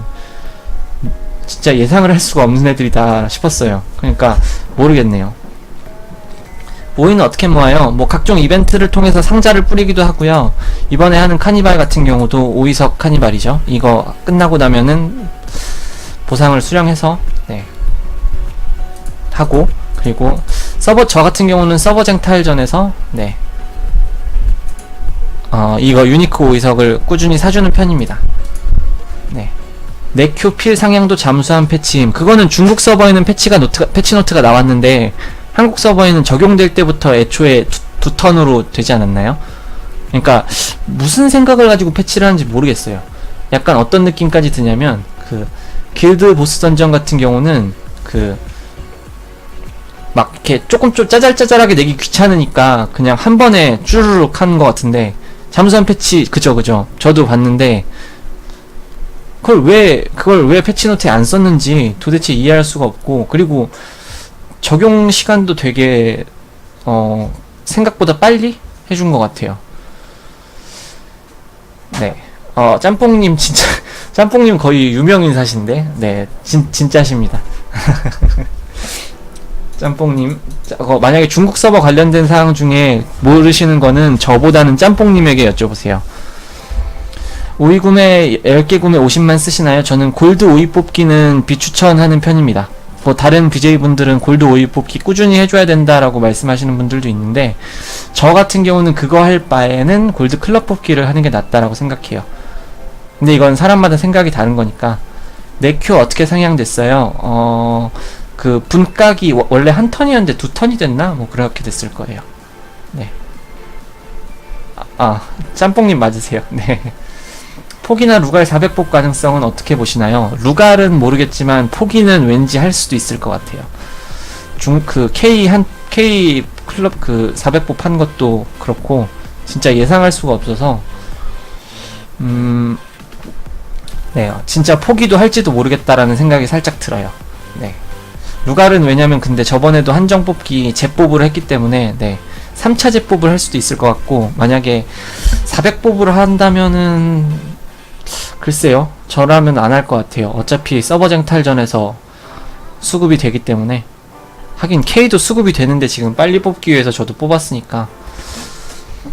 진짜 예상을 할 수가 없는 애들이다 싶었어요. 그러니까 모르겠네요. 모이는 어떻게 모아요? 뭐 각종 이벤트를 통해서 상자를 뿌리기도 하고요. 이번에 하는 카니발 같은 경우도 오이석 카니발이죠. 이거 끝나고 나면은 보상을 수령해서 네 하고, 그리고 저 같은 경우는 서버 쟁탈전에서 네 이거 유니크 오이석을 꾸준히 사주는 편입니다. 네 네큐 필 상향도 잠수함 패치임. 그거는 중국 서버에는 패치 노트가 나왔는데 한국 서버에는 적용될 때부터 애초에 두 턴으로 되지 않았나요? 그러니까 무슨 생각을 가지고 패치를 하는지 모르겠어요. 약간 어떤 느낌까지 드냐면, 그 길드 보스 던전 같은 경우는 막 이렇게 조금 짜잘짜잘하게 내기 귀찮으니까 그냥 한 번에 쭈르륵 하는 것 같은데, 잠수함 패치 그죠 저도 봤는데 그걸 왜 패치노트에 안 썼는지 도대체 이해할 수가 없고, 그리고 적용 시간도 되게 생각보다 빨리 해준 것 같아요. 네 짬뽕님 진짜 짬뽕님 거의 유명 인사신데 네 진짜십니다. 짬뽕님, 만약에 중국 서버 관련된 사항 중에 모르시는 거는 저보다는 짬뽕님에게 여쭤보세요. 오이 구매 10개 구매 50만 쓰시나요? 저는 골드 오이 뽑기는 비추천하는 편입니다. 뭐 다른 BJ분들은 골드 오이 뽑기 꾸준히 해줘야 된다라고 말씀하시는 분들도 있는데, 저 같은 경우는 그거 할 바에는 골드 클럽 뽑기를 하는 게 낫다라고 생각해요. 근데 이건 사람마다 생각이 다른 거니까. 내 큐 어떻게 상향됐어요? 그 분각이 원래 한 턴이었는데 2턴이 됐나? 뭐 그렇게 됐을 거예요. 네. 짬뽕님 맞으세요. 네. 포기나 루갈 400뽑 가능성은 어떻게 보시나요? 루갈은 모르겠지만 포기는 왠지 할 수도 있을 것 같아요. K 클럽 400뽑 한 것도 그렇고 진짜 예상할 수가 없어서 네, 진짜 포기도 할지도 모르겠다라는 생각이 살짝 들어요. 네. 루갈은 왜냐면 근데 저번에도 한정 뽑기 재뽑을 했기 때문에 네. 3차 재뽑을 할 수도 있을 것 같고, 만약에 400뽑을 한다면은 글쎄요. 저라면 안 할 것 같아요. 어차피 서버 쟁탈전에서 수급이 되기 때문에. 하긴 K도 수급이 되는데 지금 빨리 뽑기 위해서 저도 뽑았으니까.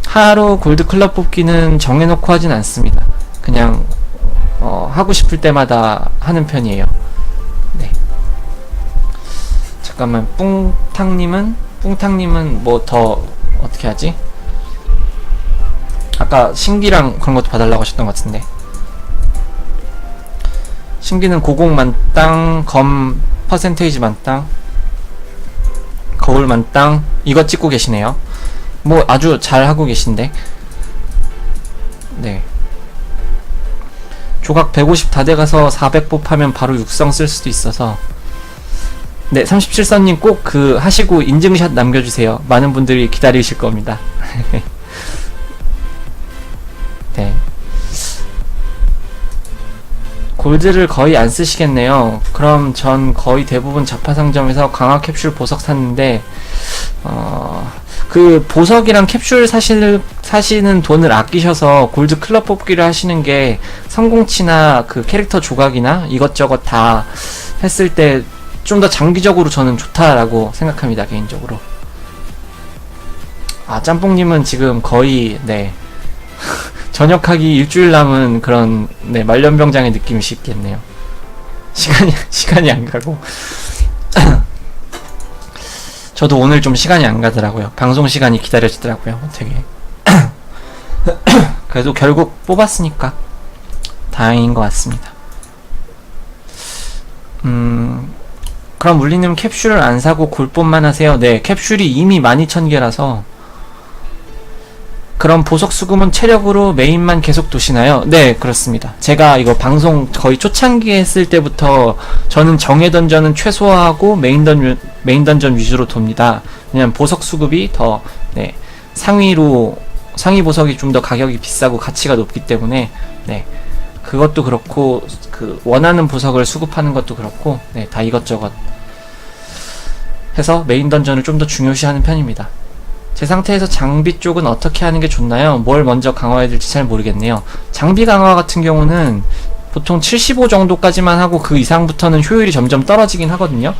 하루 골드 클럽 뽑기는 정해놓고 하진 않습니다. 그냥 하고 싶을 때마다 하는 편이에요. 네. 잠깐만, 뿡탕님은 뭐 더 어떻게 하지? 아까 신기랑 그런 것도 봐달라고 하셨던 것 같은데. 신기는 고공 만땅, 검 퍼센테이지 만땅, 거울 만땅, 이거 찍고 계시네요. 뭐 아주 잘 하고 계신데. 네. 조각 150 다 돼가서 400 뽑하면 바로 육성 쓸 수도 있어서. 네, 37선님 꼭 하시고 인증샷 남겨주세요. 많은 분들이 기다리실 겁니다. 네. 골드를 거의 안 쓰시겠네요. 그럼 전 거의 대부분 자파상점에서 강화 캡슐 보석 샀는데, 그 보석이랑 캡슐 사시는 돈을 아끼셔서 골드 클럽 뽑기를 하시는 게 성공치나 그 캐릭터 조각이나 이것저것 다 했을 때 좀 더 장기적으로 저는 좋다라고 생각합니다, 개인적으로. 짬뽕님은 지금 거의, 네. 전역하기 일주일 남은 그런, 네, 말년병장의 느낌이시겠네요. 시간이 안 가고. 저도 오늘 좀 시간이 안 가더라고요. 방송 시간이 기다려지더라고요, 되게. 그래도 결국 뽑았으니까 다행인 것 같습니다. 그럼 물리님 캡슐을 안 사고 골법만 하세요? 네, 캡슐이 이미 12,000개라서. 그럼 보석 수금은 체력으로 메인만 계속 도시나요? 네, 그렇습니다. 제가 이거 방송 거의 초창기에 했을 때부터 저는 정예 던전은 최소화하고 메인 던전 위주로 돕니다. 왜냐면 보석 수급이 더, 네, 상위 보석이 좀 더 가격이 비싸고 가치가 높기 때문에, 네, 그것도 그렇고, 원하는 보석을 수급하는 것도 그렇고, 네, 다 이것저것 해서 메인 던전을 좀 더 중요시하는 편입니다. 제 상태에서 장비 쪽은 어떻게 하는 게 좋나요? 뭘 먼저 강화해야 될지 잘 모르겠네요. 장비 강화 같은 경우는 보통 75 정도까지만 하고 그 이상부터는 효율이 점점 떨어지긴 하거든요.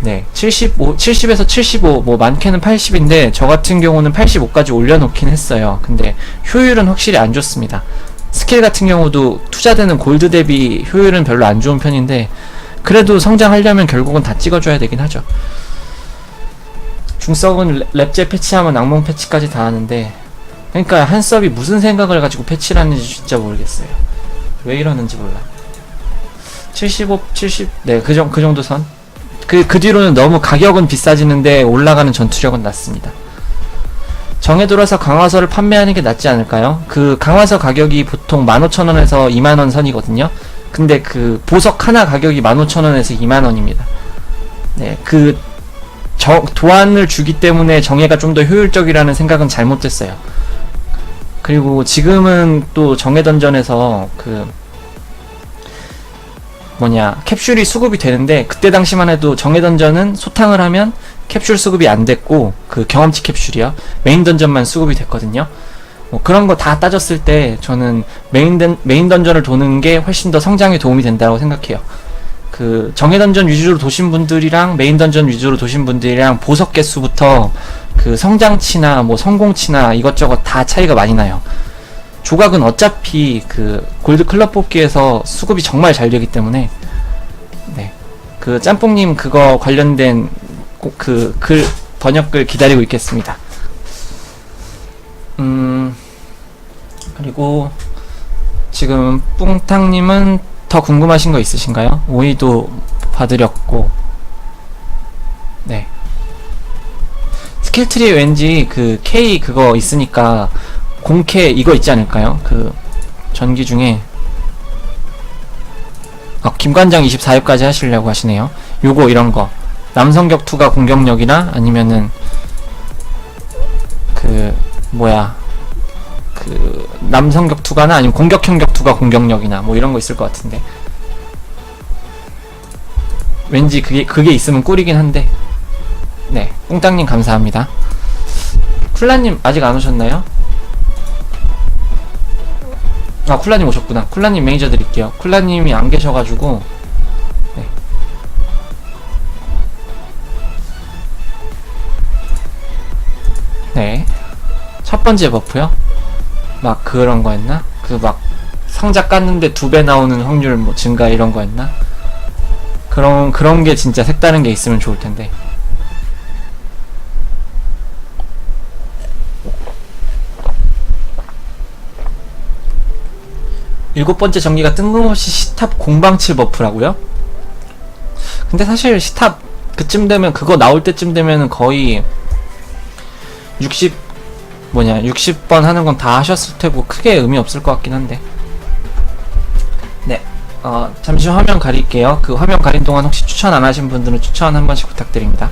네, 70에서 75, 뭐 많게는 80인데 저 같은 경우는 85까지 올려놓긴 했어요. 근데 효율은 확실히 안 좋습니다. 스킬 같은 경우도 투자되는 골드 대비 효율은 별로 안 좋은 편인데, 그래도 성장하려면 결국은 다 찍어줘야 되긴 하죠. 중섭은 랩제 패치하면 악몽 패치까지 다 하는데, 그러니까 한 서비 무슨 생각을 가지고 패치를 하는지 진짜 모르겠어요. 왜 이러는지 몰라. 75, 70, 네, 그 정도 선. 그 뒤로는 너무 가격은 비싸지는데 올라가는 전투력은 낮습니다. 정해 돌아서 강화서를 판매하는 게 낫지 않을까요? 그 강화서 가격이 보통 15,000원에서 20,000원 선이거든요. 근데 그 보석 하나 가격이 15,000원에서 20,000원입니다. 네, 도안을 주기 때문에 정예가 좀 더 효율적이라는 생각은 잘못됐어요. 그리고 지금은 또 정예 던전에서 캡슐이 수급이 되는데, 그때 당시만 해도 정예 던전은 소탕을 하면 캡슐 수급이 안 됐고, 그 경험치 캡슐이요, 메인 던전만 수급이 됐거든요. 뭐 그런 거 다 따졌을 때 저는 메인 던전을 도는 게 훨씬 더 성장에 도움이 된다고 생각해요. 그 정예 던전 위주로 도신 분들이랑 메인 던전 위주로 도신 분들이랑 보석 개수부터 그 성장치나 뭐 성공치나 이것저것 다 차이가 많이 나요. 조각은 어차피 그 골드 클럽 뽑기에서 수급이 정말 잘 되기 때문에, 네. 그 짬뽕님 그거 관련된 그 글 번역글 기다리고 있겠습니다. 그리고 지금 뿡탕님은 더 궁금하신 거 있으신가요? 오이도 봐드렸고, 네. 스킬트리에 왠지 그 K 그거 있으니까 공캐 이거 있지 않을까요? 그 전기 중에 김관장 24회까지 하시려고 하시네요. 요거 이런거 남성격투가 공격력이나 아니면은 그 뭐야 그 남성격투가나 아니면 공격형 격투가 공격력이나 뭐 이런거 있을 것 같은데, 왠지 그게 있으면 꿀이긴 한데. 네, 뿡땅님 감사합니다. 쿨라님 아직 안 오셨나요? 아, 쿨라님 오셨구나. 쿨라님 매니저 드릴게요. 쿨라님이 안 계셔가지고. 네. 네. 첫 번째 버프요? 막 그런 거 했나? 그 막 상자 깠는데 2배 나오는 확률 뭐 증가 이런 거 했나? 그런 게 진짜 색다른 게 있으면 좋을 텐데. 일곱 번째 전기가 뜬금없이 시탑 공방칠 버프라고요? 근데 사실 시탑 그쯤 되면, 그거 나올 때쯤 되면은 거의 60번 하는 건 다 하셨을 테고 크게 의미 없을 것 같긴 한데. 네. 잠시 화면 가릴게요. 그 화면 가린 동안 혹시 추천 안 하신 분들은 추천 한 번씩 부탁드립니다.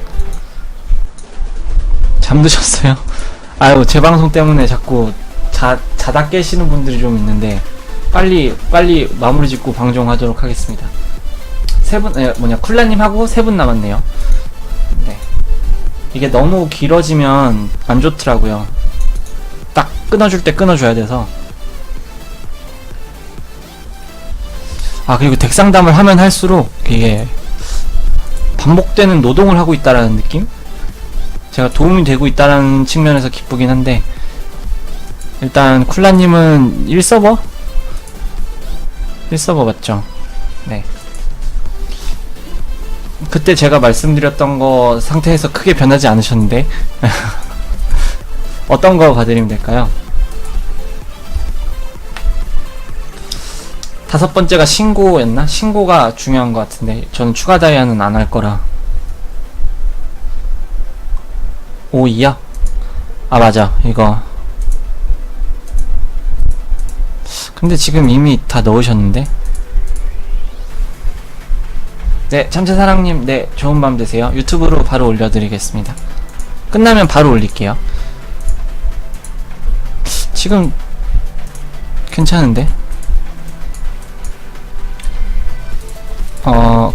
잠드셨어요? 아유, 제 방송 때문에 자꾸 자다 깨시는 분들이 좀 있는데, 빨리 마무리 짓고 방송하도록 하겠습니다. 쿨라님하고 3분 남았네요. 네. 이게 너무 길어지면 안 좋더라고요. 딱 끊어줄 때 끊어줘야 돼서. 그리고 덱상담을 하면 할수록 이게 반복되는 노동을 하고 있다라는 느낌? 제가 도움이 되고 있다라는 측면에서 기쁘긴 한데, 일단 쿨라님은 1서버 맞죠? 네. 그때 제가 말씀드렸던 거 상태에서 크게 변하지 않으셨는데 어떤 거 봐드리면 될까요? 5번째가 신고였나? 신고가 중요한 것 같은데 저는 추가 다이아는 안 할 거라. 5이요? 맞아, 이거. 근데 지금 이미 다 넣으셨는데? 네, 참새사랑님, 네, 좋은 밤 되세요. 유튜브로 바로 올려드리겠습니다. 끝나면 바로 올릴게요. 지금 괜찮은데?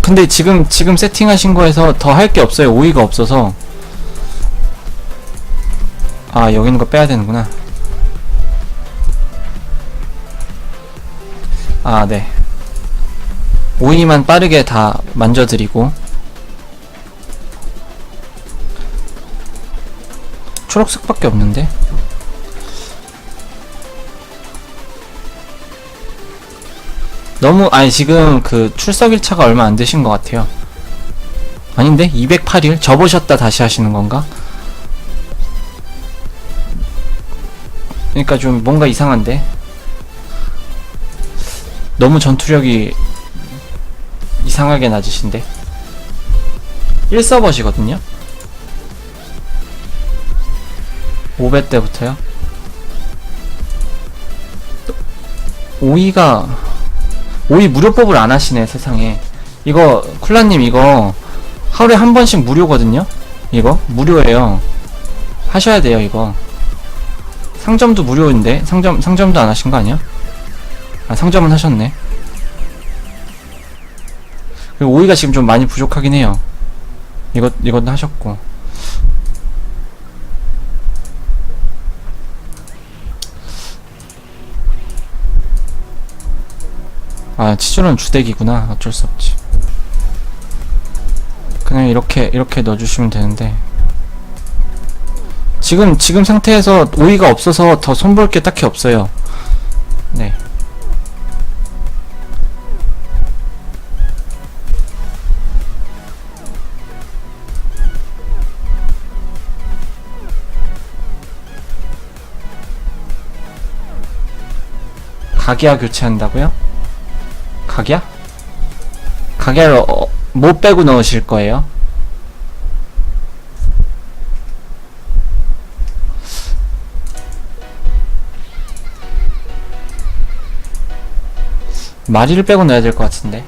근데 지금 세팅하신 거에서 더 할 게 없어요. 오이가 없어서. 여기 있는 거 빼야 되는구나. 네. 오이만 빠르게 다 만져드리고. 초록색밖에 없는데? 너무, 지금 그 출석 일차가 얼마 안 되신 것 같아요. 아닌데? 208일? 접으셨다 다시 하시는 건가? 그러니까 좀 뭔가 이상한데? 너무 전투력이 이상하게 낮으신데? 1서버시거든요? 5배 때부터요? 오이 무료법을 안 하시네, 세상에. 이거, 쿨라님, 이거, 하루에 한 번씩 무료거든요? 이거? 무료예요. 하셔야 돼요, 이거. 상점도 무료인데? 상점도 안 하신 거 아니야? 상점은 하셨네. 그리고 오이가 지금 좀 많이 부족하긴 해요. 이것도 하셨고. 치졸은 주덱이구나. 어쩔 수 없지. 그냥 이렇게 넣어주시면 되는데, 지금 상태에서 오이가 없어서 더 손볼 게 딱히 없어요. 네. 가게야 교체한다고요? 가게야? 가게를 뭐 빼고 넣으실 거예요? 마리를 빼고 넣어야 될 것 같은데.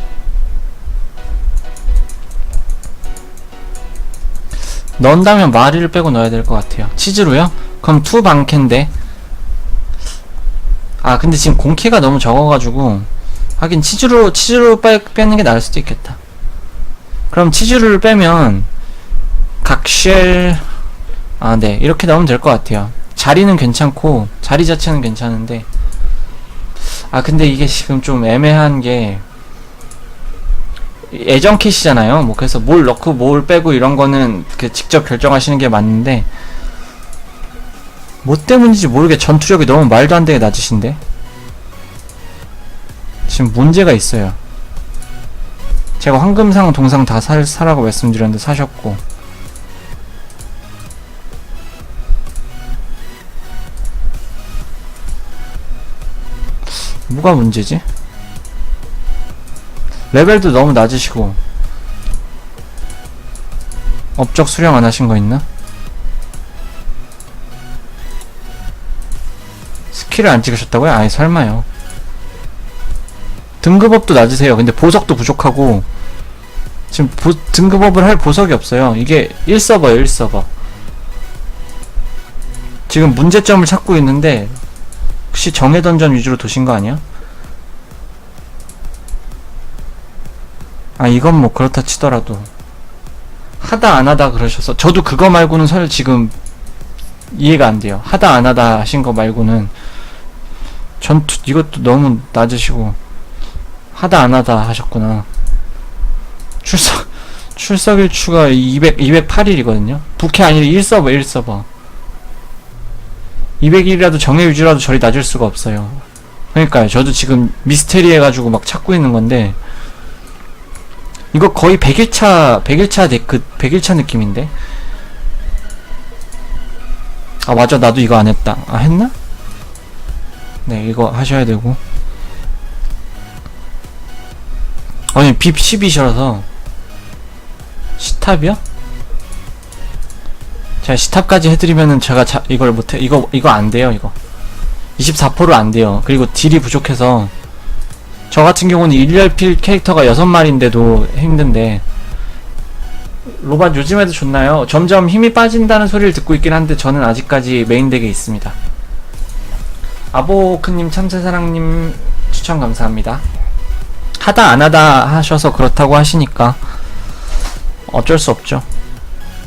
넣는다면 마리를 빼고 넣어야 될 것 같아요. 치즈로요? 그럼 투 방캔데. 아 근데 지금 공캐가 너무 적어가지고, 하긴 치즈로 빼는 게 나을 수도 있겠다. 그럼 치즈를 빼면 각쉘, 아 네, 이렇게 넣으면 될 것 같아요. 자리는 괜찮고, 자리 자체는 괜찮은데, 아 근데 이게 지금 좀 애매한 게, 애정 캣이잖아요. 뭐 그래서 뭘 넣고 뭘 빼고 이런 거는 그 직접 결정하시는 게 맞는데, 뭐 때문인지 모르게 전투력이 너무 말도 안 되게 낮으신데? 지금 문제가 있어요. 제가 황금상 동상 다 사라고 말씀드렸는데 사셨고, 뭐가 문제지? 레벨도 너무 낮으시고, 업적 수령 안 하신 거 있나? 스킬을 안 찍으셨다고요? 아이 설마요. 등급업도 낮으세요. 근데 보석도 부족하고, 지금 등급업을 할 보석이 없어요. 이게 1서버예요 1서버. 지금 문제점을 찾고 있는데, 혹시 정예 던전 위주로 도신 거 아니야? 아 이건 뭐 그렇다 치더라도 하다 안 하다 그러셔서, 저도 그거 말고는 사실 지금 이해가 안 돼요. 하다 안 하다 하신 거 말고는 전투 이것도 너무 낮으시고, 하다 안 하다 하셨구나. 출석일추가 208일이거든요 부캐 아니라 1서버 1서버. 200일이라도 정예 유지라도 저리 낮을 수가 없어요. 그러니까요. 저도 지금 미스테리 해가지고 막 찾고 있는 건데, 이거 거의 100일차 데크 100일차 느낌인데. 아 맞아, 나도 이거 안 했다. 아 했나? 네, 이거 하셔야 되고. 아니 빕 10이셔서 시탑이요? 제가 시탑까지 해드리면은 제가 이걸 못해. 이거 안 돼요. 이거 24%로 안 돼요. 그리고 딜이 부족해서, 저 같은 경우는 일렬필 캐릭터가 6마리인데도 힘든데. 로봇 요즘에도 좋나요? 점점 힘이 빠진다는 소리를 듣고 있긴 한데, 저는 아직까지 메인 덱에 있습니다. 아보크님, 참새사랑님 추천 감사합니다. 하다 안 하다 하셔서 그렇다고 하시니까 어쩔 수 없죠.